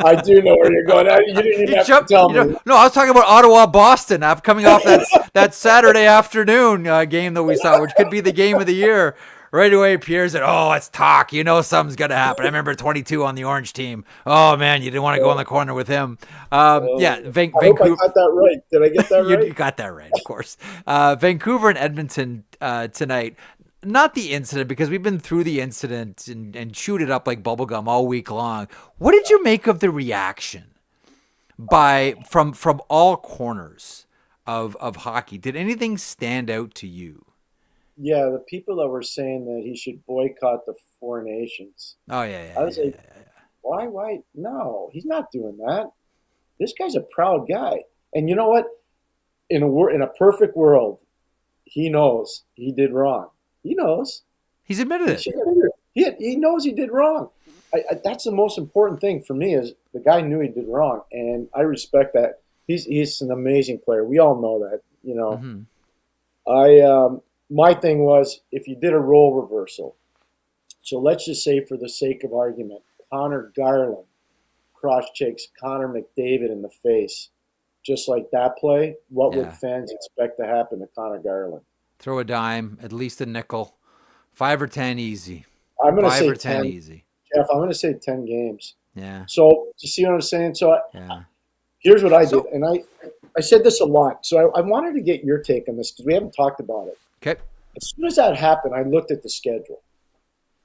I do know where you're going. You didn't even have to tell me. No, I was talking about Ottawa, Boston. I'm coming off that Saturday afternoon game that we saw, which could be the game of the year. Right away, Pierre said, "Oh, it's talk. You know something's gonna happen." I remember 22 on the Orange team. Oh man, you didn't want to go in the corner with him. Vancouver. I hope I got that right. Did I get that right? You got that right, of course. Vancouver and Edmonton tonight. Not the incident, because we've been through the incident and chewed it up like bubblegum all week long. What did you make of the reaction from all corners of hockey? Did anything stand out to you? Yeah, the people that were saying that he should boycott the Four Nations. Oh, yeah. I was like, why? No, he's not doing that. This guy's a proud guy. And you know what? In a perfect world, he knows he did wrong. He knows. He's admitted it. He knows he did wrong. That's the most important thing for me, is the guy knew he did wrong, and I respect that. He's an amazing player. We all know that. You know, mm-hmm. My thing was, if you did a role reversal, so let's just say for the sake of argument, Connor Garland cross-checks Connor McDavid in the face, just like that play, what would fans expect to happen to Connor Garland? Throw a dime, at least a nickel, 5 or 10 easy. I'm going to say 10 easy. Jeff, I'm going to say 10 games. Yeah. So, you see what I'm saying? So, here's what I did, and I said this a lot. So, I wanted to get your take on this because we haven't talked about it. Okay. As soon as that happened, I looked at the schedule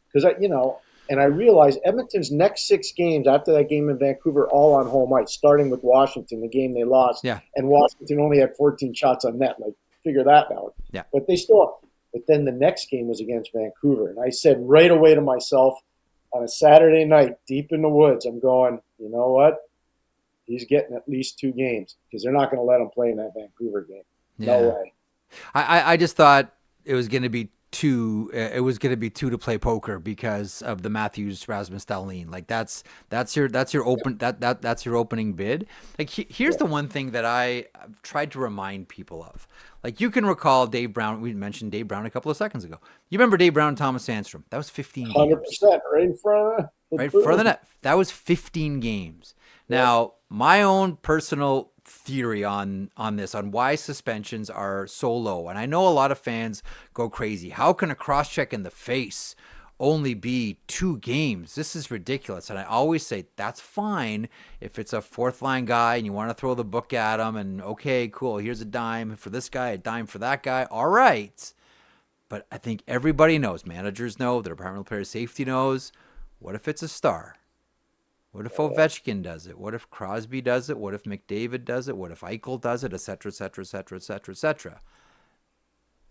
because and I realized Edmonton's next 6 games after that game in Vancouver, all on home ice, starting with Washington, the game they lost. Yeah. And Washington only had 14 shots on net. Like, figure that out. Yeah. But then the next game was against Vancouver. And I said right away to myself on a Saturday night, deep in the woods, I'm going, you know what? He's getting at least 2 games because they're not going to let him play in that Vancouver game. Yeah. No way. I just thought it was going to be 2. It was going to be 2 to play poker because of the Matthews Rasmus Dahlin. Like that's your opening bid. Like here's the one thing that I've tried to remind people of. Like you can recall Dave Brown. We mentioned Dave Brown a couple of seconds ago. You remember Dave Brown and Thomas Sandstrom? That was 15 games. 100%, right in front of right in front of the net. That was 15 games. Now, my own personal theory on this, on why suspensions are so low, and I know a lot of fans go crazy. How can a cross-check in the face only be 2 games? This is ridiculous. And I always say that's fine if it's a fourth-line guy and you want to throw the book at him and, okay, cool, here's a dime for this guy, a dime for that guy. All right. But I think everybody knows, managers know, the Department of Player Safety knows, what if it's a star? What if Ovechkin does it? What if Crosby does it? What if McDavid does it? What if Eichel does it? Et cetera, et cetera, et cetera, et cetera, et cetera.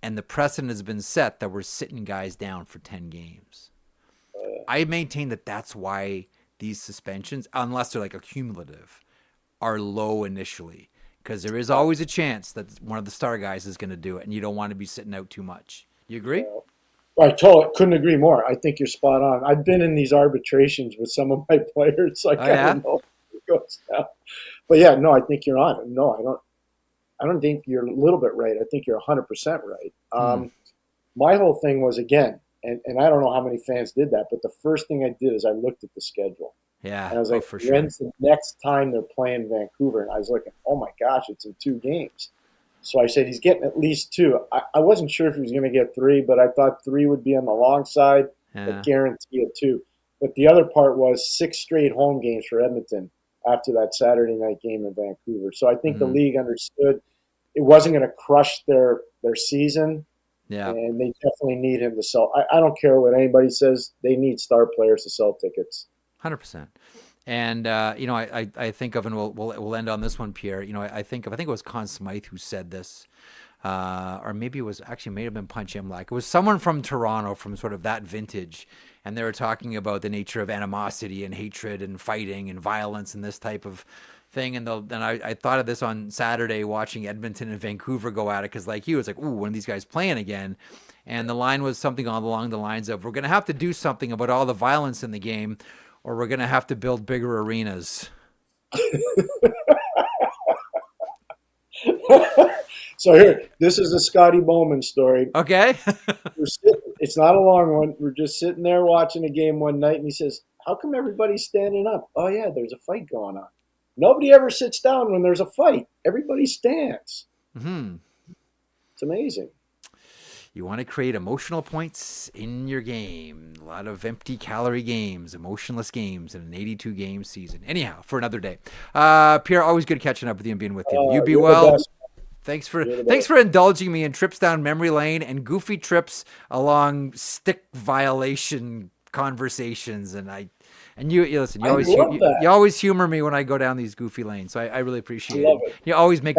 And the precedent has been set that we're sitting guys down for 10 games. I maintain that that's why these suspensions, unless they're like accumulative, are low initially. Because there is always a chance that one of the star guys is going to do it, and you don't want to be sitting out too much. You agree? I couldn't agree more. I think you're spot on. I've been in these arbitrations with some of my players. So I kind of know how it goes now. But yeah, no, I think you're on. No, I don't think you're a little bit right. I think you're 100% right. My whole thing was, again, and I don't know how many fans did that, but the first thing I did is I looked at the schedule. Yeah. And I was like, when's the next time they're playing Vancouver? And I was looking, oh my gosh, it's in 2 games. So I said he's getting at least 2. I wasn't sure if he was going to get 3, but I thought 3 would be on the long side, but guarantee it 2. But the other part was 6 straight home games for Edmonton after that Saturday night game in Vancouver. So I think the league understood it wasn't going to crush their season. Yeah. And they definitely need him to sell. I don't care what anybody says. They need star players to sell tickets. 100%. And I think of, and we'll end on this one, Pierre. I think it was Conn Smythe who said this, or maybe it was actually may have been Punch Imlach. It was someone from Toronto, from sort of that vintage, and they were talking about the nature of animosity and hatred and fighting and violence and this type of thing, and I thought of this on Saturday watching Edmonton and Vancouver go at it, because like you, it's like, ooh, when are these guys playing again? And the line was something along the lines of, we're going to have to do something about all the violence in the game, or we're going to have to build bigger arenas. So here, this is a Scotty Bowman story. Okay. It's not a long one. We're just sitting there watching a game one night, and he says, how come everybody's standing up? Oh, yeah, there's a fight going on. Nobody ever sits down when there's a fight. Everybody stands. Mm-hmm. It's amazing. You want to create emotional points in your game. A lot of empty calorie games, emotionless games in an 82-game season. Anyhow, for another day. Pierre, always good catching up with you and being with you. You be well. Thanks for indulging me in trips down memory lane and goofy trips along stick violation conversations. And you listen. You always humor me when I go down these goofy lanes. So I really appreciate it. You always make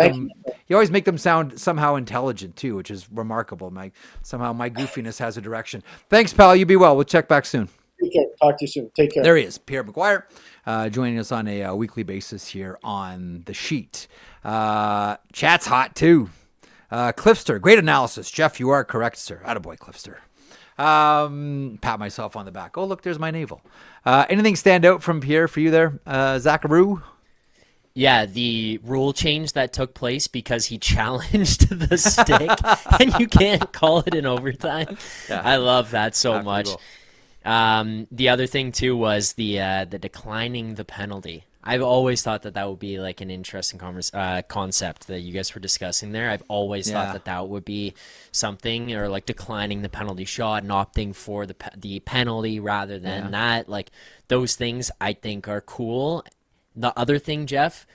them sound somehow intelligent too, which is remarkable. Somehow my goofiness has a direction. Thanks, pal. You be well. We'll check back soon. Take care. Talk to you soon. Take care. There he is, Pierre McGuire, joining us on a weekly basis here on the sheet. Chat's hot too. Cliffster, great analysis. Jeff, you are correct, sir. Attaboy, Cliffster. Pat myself on the back. Oh, look, there's my navel. Anything stand out from Pierre for you there, Zacharoo? Yeah, the rule change that took place because he challenged the stick, and you can't call it an overtime. Yeah. I love that so much. The other thing too was the declining the penalty. I've always thought that would be like an interesting concept that you guys were discussing there. I've always thought that would be something, or like declining the penalty shot and opting for the penalty rather than that. Like those things I think are cool. The other thing, Jeff,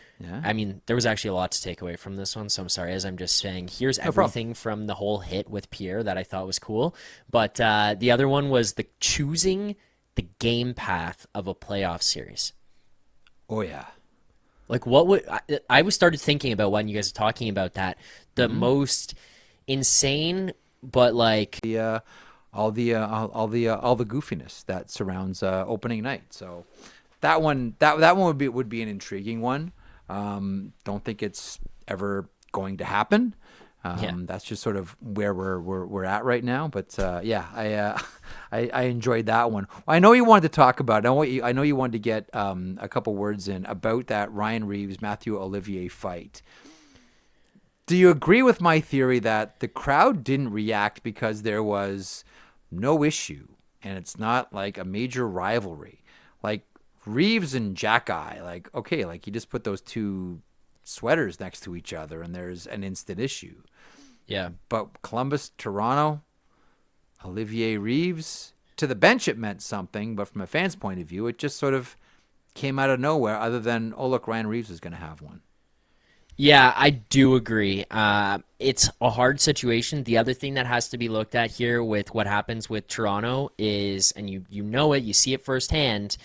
I mean, there was actually a lot to take away from this one, so I'm sorry. As I'm just saying, here's everything from the whole hit with Pierre that I thought was cool. But the other one was the choosing the game path of a playoff series. Oh, yeah. Like, what would I was started thinking about when you guys are talking about that, the most insane, but like all the goofiness that surrounds opening night. So that one would be an intriguing one. Don't think it's ever going to happen. That's just sort of where we're at right now. But I enjoyed that one. I know you wanted to talk about. I know you wanted to get a couple words in about that Ryan Reaves Matthew Olivier fight. Do you agree with my theory that the crowd didn't react because there was no issue and it's not like a major rivalry? Like Reaves and Jack-Eye, like, okay, like you just put those two sweaters next to each other and there's an instant issue. Yeah. But Columbus, Toronto, Olivier Reaves, to the bench it meant something, but from a fan's point of view, it just sort of came out of nowhere other than, oh, look, Ryan Reaves is going to have one. Yeah, I do agree. It's a hard situation. The other thing that has to be looked at here with what happens with Toronto is, and you know it, you see it firsthand,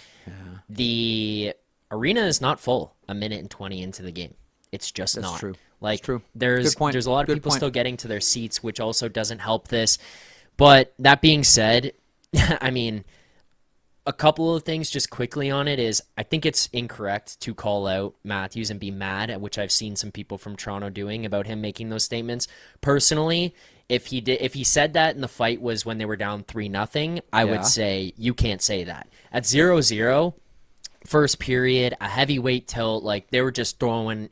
the arena is not full a minute and 20 into the game. It's just not. True. Like, That's true. There's a lot of people still getting to their seats, which also doesn't help this. But that being said, I mean, a couple of things just quickly on it is I think it's incorrect to call out Matthews and be mad, at which I've seen some people from Toronto doing about him making those statements. Personally, if he said that and the fight was when they were down 3-0, I would say you can't say that. At 0-0, first period, a heavyweight tilt, like they were just throwing,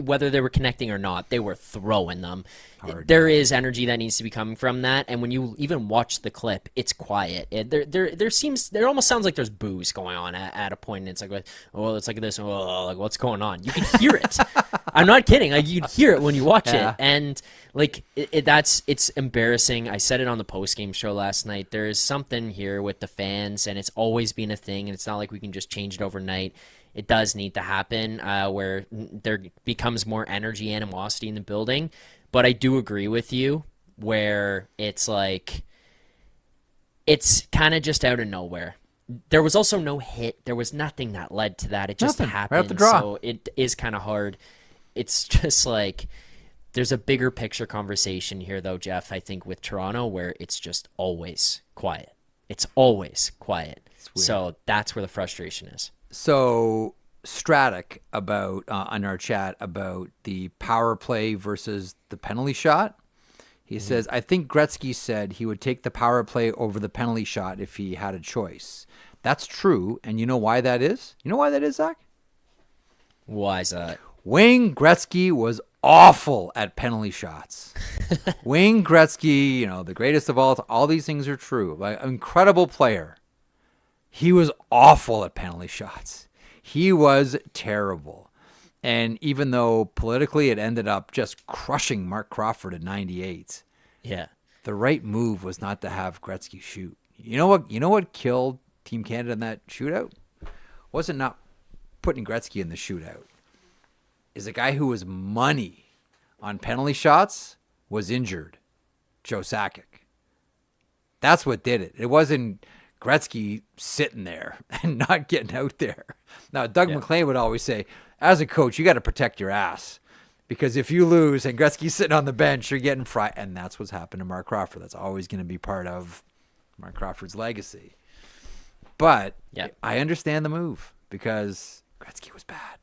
whether they were connecting or not, they were throwing them. Hard. There is energy that needs to be coming from that, and when you even watch the clip, it's quiet. There almost sounds like there's booze going on at a point, and it's like, oh, it's like this, oh, like what's going on? You can hear it. I'm not kidding. Like you'd hear it when you watch it, and like it's embarrassing. I said it on the post-game show last night. There is something here with the fans, and it's always been a thing, and it's not like we can just change it overnight. It does need to happen where there becomes more energy, animosity in the building. But I do agree with you where it's like it's kind of just out of nowhere. There was also no hit. There was nothing that led to that. It just happened. Right off the draw. So it is kind of hard. It's just like there's a bigger picture conversation here, though, Jeff, I think, with Toronto where it's just always quiet. It's always quiet. So that's where the frustration is. So Stratic about on our chat about the power play versus the penalty shot. He says, I think Gretzky said he would take the power play over the penalty shot if he had a choice. That's true. And you know why that is? You know why that is, Zach? Why is that? Wayne Gretzky was awful at penalty shots. Wayne Gretzky, the greatest of all these things are true. Like, incredible player. He was awful at penalty shots. He was terrible. And even though politically it ended up just crushing Mark Crawford in 98, the right move was not to have Gretzky shoot. You know what killed Team Canada in that shootout? Wasn't not putting Gretzky in the shootout. Is a guy who was money on penalty shots was injured. Joe Sakic. That's what did it. It wasn't Gretzky sitting there and not getting out there. Now, Doug McLean would always say, as a coach, you got to protect your ass. Because if you lose and Gretzky's sitting on the bench, you're getting fried. And that's what's happened to Mark Crawford. That's always going to be part of Mark Crawford's legacy. But I understand the move because Gretzky was bad.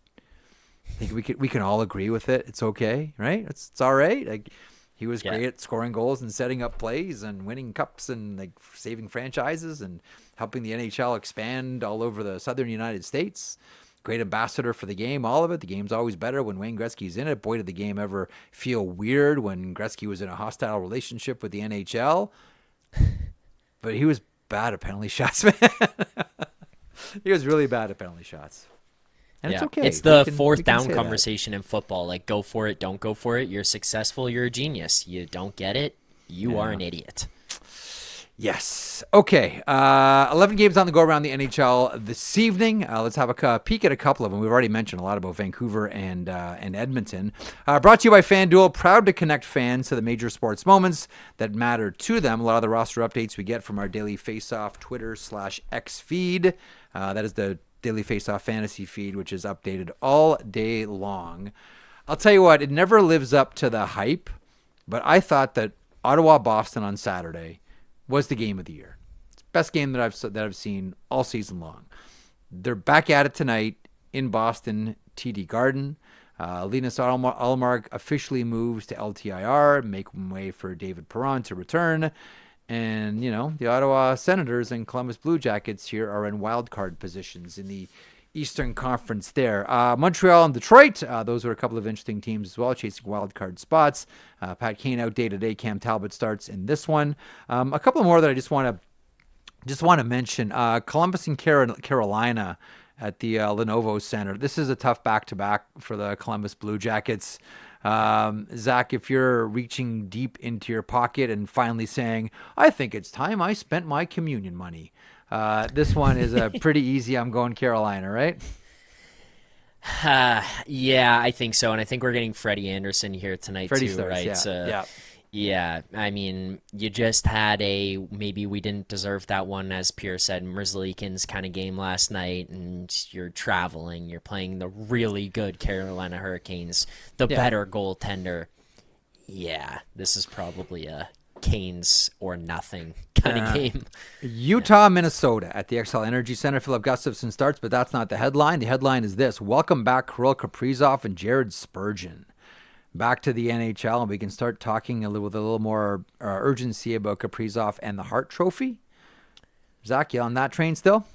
I think we can all agree with it. It's okay, right? It's all right. Like, he was great at scoring goals and setting up plays and winning cups and like saving franchises and helping the NHL expand all over the southern United States. Great ambassador for the game, all of it. The game's always better when Wayne Gretzky's in it. Boy, did the game ever feel weird when Gretzky was in a hostile relationship with the NHL. But he was bad at penalty shots, man. He was really bad at penalty shots. And it's okay. It's the fourth down conversation in football. Like, go for it, don't go for it. You're successful, you're a genius. You don't get it, you are an idiot. Yes. Okay. 11 games on the go around the NHL this evening. Let's have a peek at a couple of them. We've already mentioned a lot about Vancouver and Edmonton. Brought to you by FanDuel, proud to connect fans to the major sports moments that matter to them. A lot of the roster updates we get from our daily Faceoff Twitter/X feed. That is the Daily Faceoff fantasy feed, which is updated all day long. I'll tell you what, it never lives up to the hype, but I thought that Ottawa-Boston on Saturday was the game of the year. It's the best game that I've seen all season long. They're back at it tonight in Boston, TD Garden. Linus Ullmark officially moves to LTIR, making way for David Perron to return. And, the Ottawa Senators and Columbus Blue Jackets here are in wild card positions in the Eastern Conference there. Montreal and Detroit, those are a couple of interesting teams as well, chasing wild card spots. Pat Kane out day to day. Cam Talbot starts in this one. A couple more that I just want to mention. Columbus and Carolina at the Lenovo Center. This is a tough back-to-back for the Columbus Blue Jackets. Zach, if you're reaching deep into your pocket and finally saying, I think it's time I spent my communion money. This one is a pretty easy. I'm going Carolina, right? Yeah, I think so. And I think we're getting Freddie Anderson here tonight Freddie too, starts, right? Yeah, I mean, you just had maybe we didn't deserve that one, as Pierre said, Merzlikins kind of game last night, and you're traveling, you're playing the really good Carolina Hurricanes, the better goaltender. Yeah, this is probably a Canes or nothing kind of game. Utah, Minnesota at the XL Energy Center. Philip Gustafson starts, but that's not the headline. The headline is this: welcome back Kirill Kaprizov and Jared Spurgeon back to the NHL, and we can start talking with a little more urgency about Kaprizov and the Hart Trophy. Zach, you on that train still?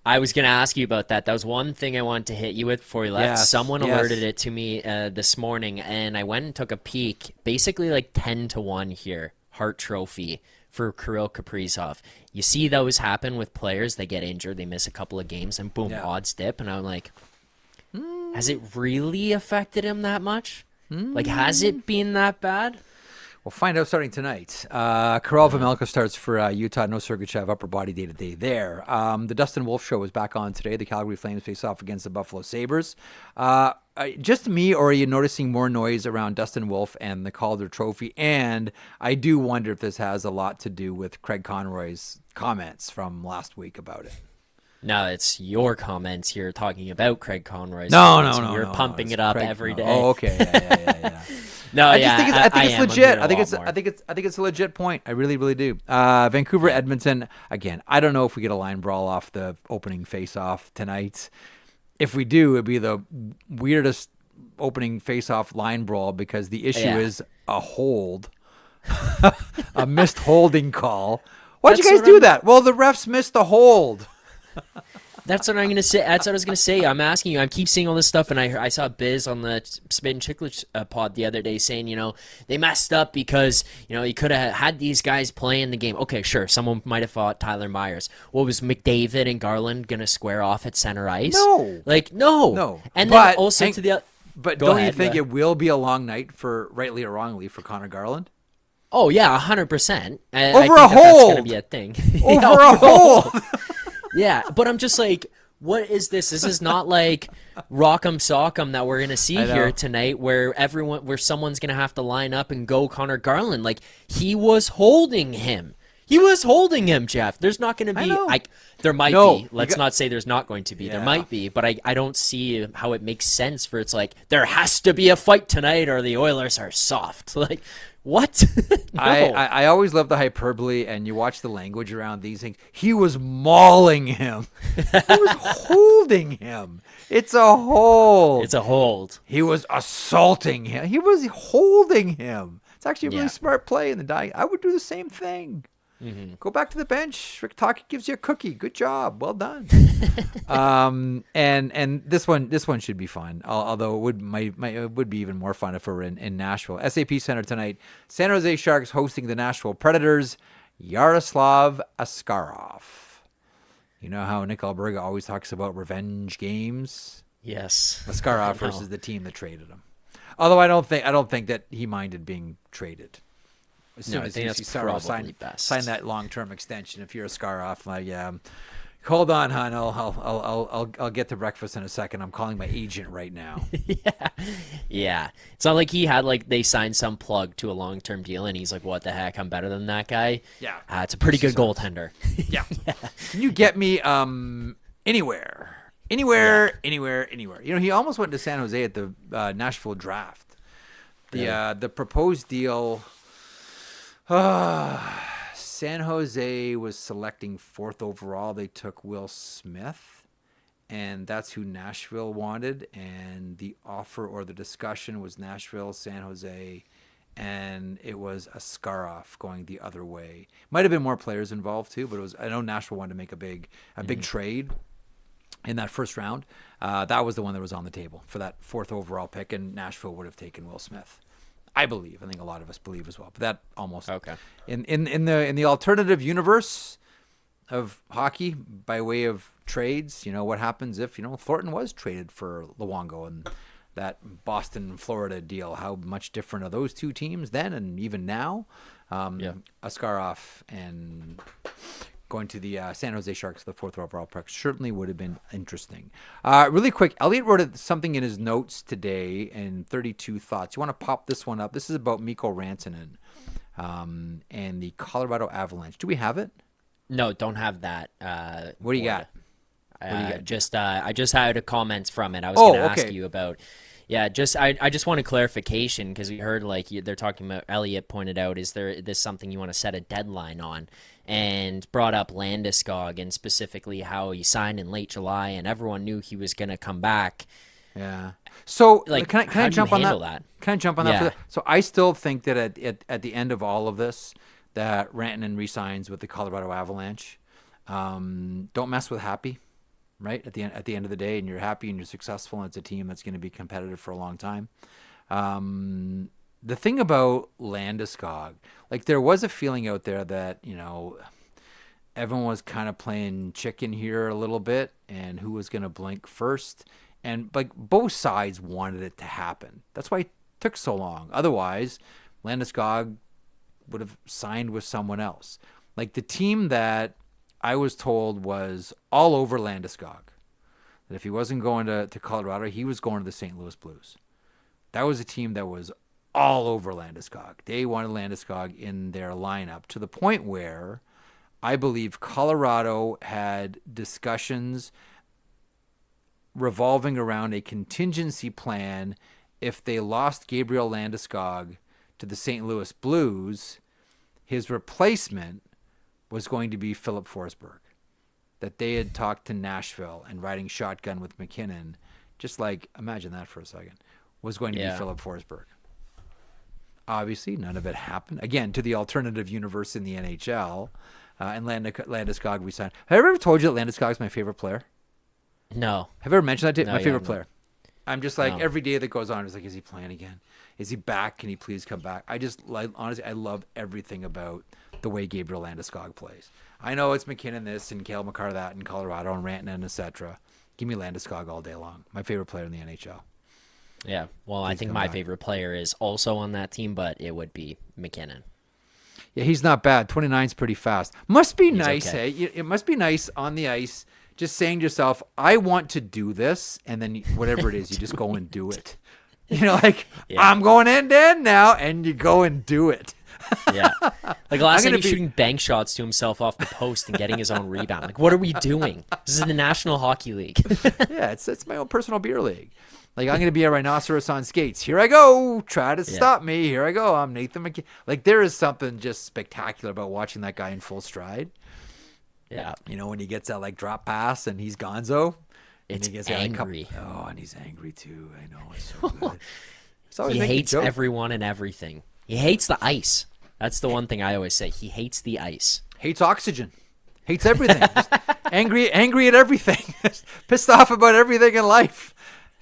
I was going to ask you about that. That was one thing I wanted to hit you with before we left. Yes, Someone alerted it to me this morning, and I went and took a peek. Basically like 10-1 here, Hart Trophy for Kirill Kaprizov. You see those happen with players. They get injured, they miss a couple of games, and boom, odds dip. And I'm like, has it really affected him that much? Like, has it been that bad? We'll find out starting tonight. Karel Vejmelka starts for Utah. No Sergachev, upper body day-to-day there. The Dustin Wolf Show is back on today. The Calgary Flames face off against the Buffalo Sabres. Just me, or are you noticing more noise around Dustin Wolf and the Calder Trophy? And I do wonder if this has a lot to do with Craig Conroy's comments from last week about it. No, it's your comments here talking about Craig Conroy's No. You're pumping it up every day. Oh, okay. Yeah. No, I think it's legit. I think it's a legit point. I really, really do. Vancouver, Edmonton. Again, I don't know if we get a line brawl off the opening face-off tonight. if we do, it'd be the weirdest opening face-off line brawl because the issue is a hold, a missed holding call. Why'd you guys do that? Well, the refs missed the hold. That's what I'm gonna say. That's what I was gonna say. I'm asking you. I keep seeing all this stuff, and I saw Biz on the Spit and Chicklets pod the other day saying, they messed up because you could have had these guys play in the game. Okay, sure, someone might have fought Tyler Myers. What was McDavid and Garland gonna square off at center ice? No, no. And then also to the. But don't you think it will be a long night for, rightly or wrongly, for Connor Garland? Oh yeah, 100%. Over a hold. That's gonna be a thing. Over a hold. Yeah, but I'm just like, what is this? This is not like Rock'em Sock'em that we're gonna see here tonight, where someone's gonna have to line up and go Connor Garland. Like, he was holding him. He was holding him, Jeff. There's not gonna be there might be. Let's not say there's not going to be. Yeah. There might be, but I don't see how it makes sense for it's like there has to be a fight tonight or the Oilers are soft. Like, what? No. I always love the hyperbole, and you watch the language around these things. He was mauling him. He was holding him. It's a hold. It's a hold. He was assaulting him. He was holding him. It's actually a really smart play in the dying. I would do the same thing. Mm-hmm. Go back to the bench. Rick Tocchet gives you a cookie. Good job. Well done. And this one should be fun. Although it would be even more fun if we're in Nashville. SAP Center tonight. San Jose Sharks hosting the Nashville Predators. Yaroslav Askarov. You know how Nick Alberga always talks about revenge games? Yes. Askarov versus the team that traded him. Although I don't think that he minded being traded. As soon as you sign that long-term extension, if you're a Askarov, hold on, hon. I'll get to breakfast in a second. I'm calling my agent right now. Yeah. It's not like he had they signed some plug to a long-term deal, and he's like, "What the heck? I'm better than that guy." Yeah, it's a pretty good goaltender. Yeah. Can you get me anywhere? He almost went to San Jose at the Nashville draft. The proposed deal. San Jose was selecting 4th overall. They took Will Smith, and that's who Nashville wanted. And the offer or the discussion was Nashville, San Jose, and it was Askarov going the other way. Might have been more players involved too, but I know Nashville wanted to make a big trade in that first round. That was the one that was on the table for that 4th overall pick, and Nashville would have taken Will Smith. I believe. I think a lot of us believe as well. But that almost in the alternative universe of hockey by way of trades, what happens if Thornton was traded for Luongo and that Boston Florida deal? How much different are those two teams then and even now? Askarov and going to the San Jose Sharks, the 4th overall pick, certainly would have been interesting. Really quick, Elliot wrote something in his notes today in 32 Thoughts. You want to pop this one up? This is about Mikko Rantanen and the Colorado Avalanche. Do we have it? No, don't have that. What do you got? I just had a comment from it. I was going to ask you about. Yeah, I just wanted clarification because we heard they're talking about. Elliot pointed out, is this something you want to set a deadline on? And brought up Landeskog and specifically how he signed in late July and everyone knew he was going to come back. Yeah. So can I jump on that? Can I jump on that? For that? So I still think that at the end of all of this, that Rantanen resigns with the Colorado Avalanche. Don't mess with happy, right? At the end of the day, and you're happy and you're successful, and it's a team that's going to be competitive for a long time. The thing about Landeskog, there was a feeling out there that, everyone was kind of playing chicken here a little bit and who was going to blink first. And both sides wanted it to happen. That's why it took so long. Otherwise, Landeskog would have signed with someone else. The team that I was told was all over Landeskog, that if he wasn't going to Colorado, he was going to the St. Louis Blues. That was a team that was all over Landeskog. They wanted Landeskog in their lineup to the point where I believe Colorado had discussions revolving around a contingency plan if they lost Gabriel Landeskog to the St. Louis Blues. His replacement was going to be Philip Forsberg. that they had talked to Nashville and riding shotgun with McKinnon, just like, imagine that for a second, was going to be Philip Forsberg. Obviously, none of it happened. Again, to the alternative universe in the NHL. And Landeskog we signed. Have I ever told you that Landeskog is my favorite player? No. Have I ever mentioned that to you? No, My you favorite haven't. player. I'm just like, every day that goes on, it's like, is he playing again? Is he back? Can he please come back? I just, like, honestly, I love everything about the way Gabriel Landeskog plays. I know it's McKinnon this and Cale Makar that in Colorado and Rantanen, etc. Give me Landeskog all day long. My favorite player in the NHL. Yeah. Well, I think my favorite player is also on that team, but it would be McKinnon. Yeah, he's not bad. 29's pretty fast. Must be nice, okay. hey? It must be nice on the ice just saying to yourself, I want to do this, and then whatever it is, you just go and do it. You know, like, I'm going end to end now, and you go and do it. Yeah. Like last night he's shooting bank shots to himself off the post and getting his own rebound. Like, what are we doing? This is the National Hockey League. Yeah, it's my own personal beer league. Like, I'm going to be a rhinoceros on skates. Here I go. Try to stop me. Here I go. I'm Nathan McKinnon. Like, there is something just spectacular about watching that guy in full stride. Yeah. You know, when he gets that, like, drop pass and he's gonzo. It's and he gets angry. and he's angry, too. I know. It's so good. It's always He making hates jokes. everyone and everything. He hates the ice. That's the one thing I always say. He hates the ice. Hates oxygen. Hates everything. Just angry at everything. Pissed off about everything in life.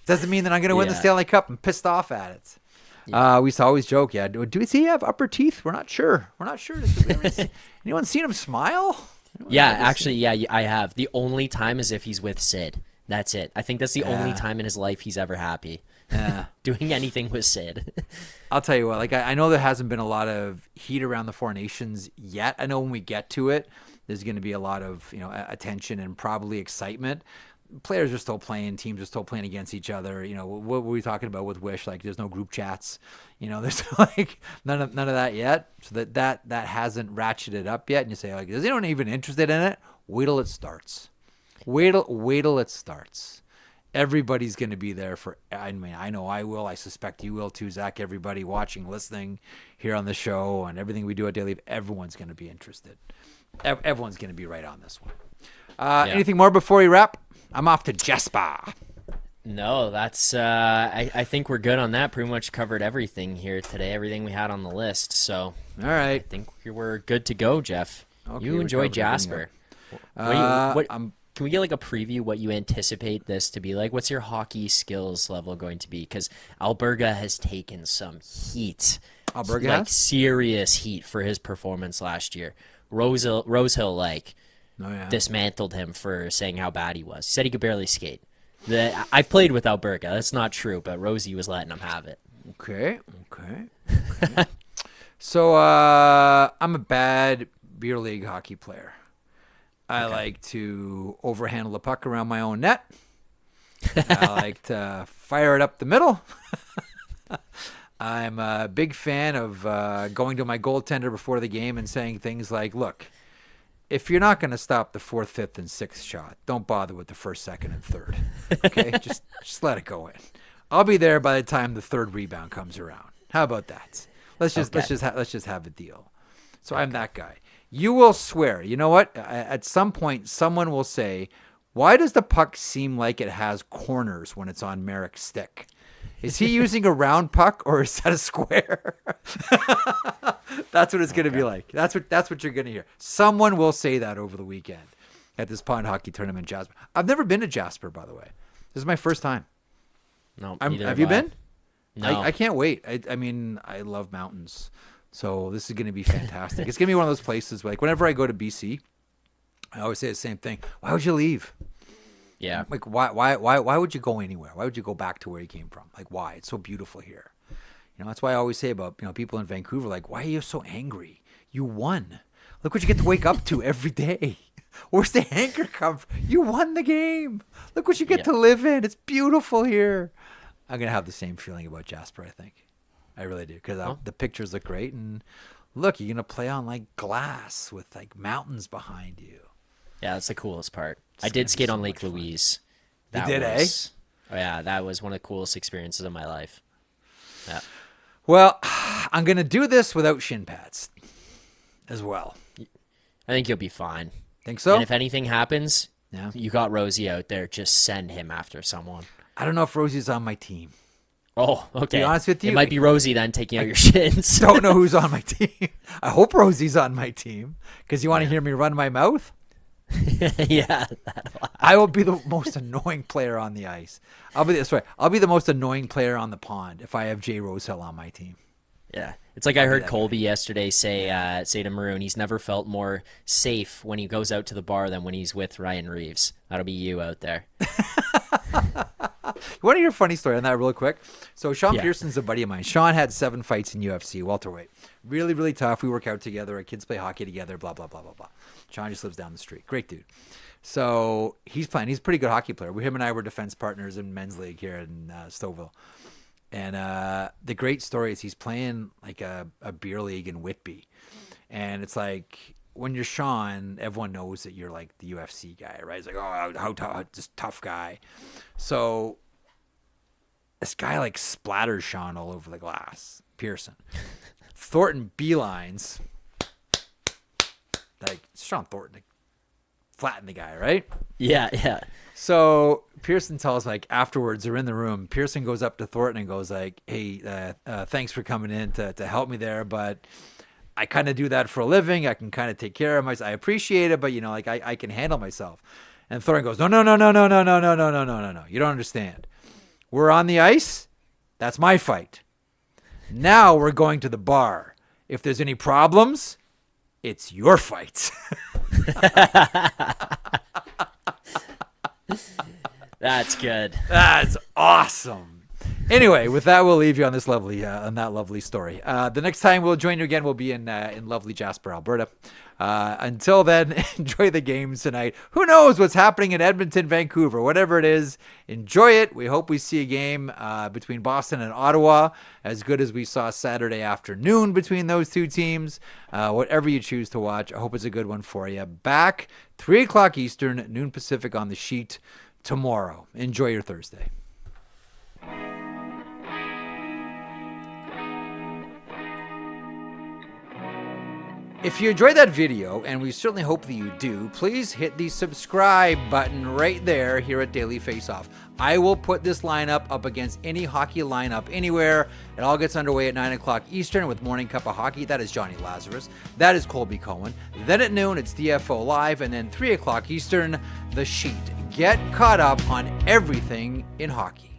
Doesn't mean that I'm going to win the Stanley Cup. I'm pissed off at it. Yeah. We used to always joke, does he have upper teeth? We're not sure. Anyone seen him smile? Actually, I have. The only time is if he's with Sid. That's it. I think that's the only time in his life he's ever happy. Doing anything with Sid. I'll tell you what, like I know there hasn't been a lot of heat around the Four Nations yet. I know when we get to it, there's going to be a lot of attention and probably excitement. Players are still playing, teams are still playing against each other. What were we talking about with Wish? Like, there's no group chats. There's like none of that yet. So that hasn't ratcheted up yet. And you say, like, is anyone even interested in it? Wait till it starts. Wait till it starts. Everybody's going to be there for. I mean, I know I will. I suspect you will too, Zach. Everybody watching, listening here on the show, and everything we do at Daily, everyone's going to be interested. Everyone's going to be right on this one. Anything more before we wrap? I'm off to Jasper. No, that's. I think we're good on that. Pretty much covered everything here today. Everything we had on the list. So, all right. I think we're good to go, Jeff. Okay, you enjoy Jasper. Can we get like a preview what you anticipate this to be like? What's your hockey skills level going to be? Because Alberga has taken some heat. Alberga like has? Serious heat for his performance last year. Rosehill dismantled him for saying how bad he was. He said he could barely skate. I've played with Alberga. That's not true, but Rosie was letting him have it. Okay. So I'm a bad beer league hockey player. I like to overhandle the puck around my own net. I like to fire it up the middle. I'm a big fan of going to my goaltender before the game and saying things like, look, if you're not going to stop the fourth, fifth, and sixth shot, don't bother with the first, second, and third. Okay? just let it go in. I'll be there by the time the third rebound comes around. How about that? Let's just have a deal. So I'm that guy. You will swear. You know what? At some point, someone will say, why does the puck seem like it has corners when it's on Marek's stick? Is he using a round puck or is that a square? That's what it's going to be like. That's what you're going to hear. Someone will say that over the weekend at this pond hockey tournament, Jasper. I've never been to Jasper, by the way. This is my first time. No, have you been? No. I can't wait. I mean, I love mountains. So this is going to be fantastic. It's going to be one of those places where, like, whenever I go to BC, I always say the same thing. Why would you leave? Yeah. Like, why would you go anywhere? Why would you go back to where you came from? Like, why? It's so beautiful here. That's why I always say about, people in Vancouver, like, why are you so angry? You won. Look what you get to wake up to every day. Where's the anger come from? You won the game. Look what you get to live in. It's beautiful here. I'm going to have the same feeling about Jasper, I think. I really do, because the pictures look great. And look, you're going to play on, like, glass with, like, mountains behind you. Yeah, that's the coolest part. I did skate on Lake Louise. You did, eh? Oh, yeah, that was one of the coolest experiences of my life. Yeah. Well, I'm going to do this without shin pads as well. I think you'll be fine. Think so? And if anything happens, Yeah. you got Rosie out there. Just send him after someone. I don't know if Rosie's on my team. Oh, okay. To be honest with you, it might be Rosie then taking out your shins. Don't know who's on my team. I hope Rosie's on my team because you want to hear me run my mouth. Yeah. I will be the most annoying player on the ice. I'll be the most annoying player on the pond if I have Jay Rosehill on my team. Yeah. It's like I heard Colby yesterday say to Maroon, he's never felt more safe when he goes out to the bar than when he's with Ryan Reaves. That'll be you out there. You want to hear a funny story on that real quick? So Sean Yeah. Pearson's a buddy of mine. Sean had 7 fights in UFC, welterweight. Really, really tough. We work out together. Our kids play hockey together, blah, blah, blah, blah, blah. Sean just lives down the street. Great dude. So he's playing. He's a pretty good hockey player. Him and I were defense partners in men's league here in Stouffville. And the great story is he's playing like a beer league in Whitby. And it's like when you're Sean, everyone knows that you're like the UFC guy, right? It's like, oh, how tough, just tough guy. So this guy like splatters Sean all over the glass, Pearson. Thornton beelines. Like Sean Thornton, like, flatten the guy, right? Yeah. So Pearson tells like afterwards they're in the room. Pearson goes up to Thornton and goes like, "Hey, thanks for coming in to help me there, but I kind of do that for a living. I can kind of take care of myself. I appreciate it, but like I can handle myself." And Thornton goes, "No. You don't understand. We're on the ice. That's my fight. Now we're going to the bar. If there's any problems, it's your fight." That's good. That's awesome. Anyway, with that, we'll leave you on this lovely, on that lovely story. The next time we'll join you again, we'll be in lovely Jasper, Alberta. Until then, enjoy the games tonight. Who knows what's happening in Edmonton, Vancouver, whatever it is. Enjoy it. We hope we see a game between Boston and Ottawa as good as we saw Saturday afternoon between those two teams. Whatever you choose to watch, I hope it's a good one for you. Back 3 o'clock Eastern, noon Pacific on the sheet tomorrow. Enjoy your Thursday. If you enjoyed that video, and we certainly hope that you do, please hit the subscribe button right there here at Daily Faceoff. I will put this lineup up against any hockey lineup anywhere. It all gets underway at 9 o'clock Eastern with Morning Cup of Hockey. That is Johnny Lazarus. That is Colby Cohen. Then at noon, it's DFO Live. And then 3 o'clock Eastern, The Sheet. Get caught up on everything in hockey.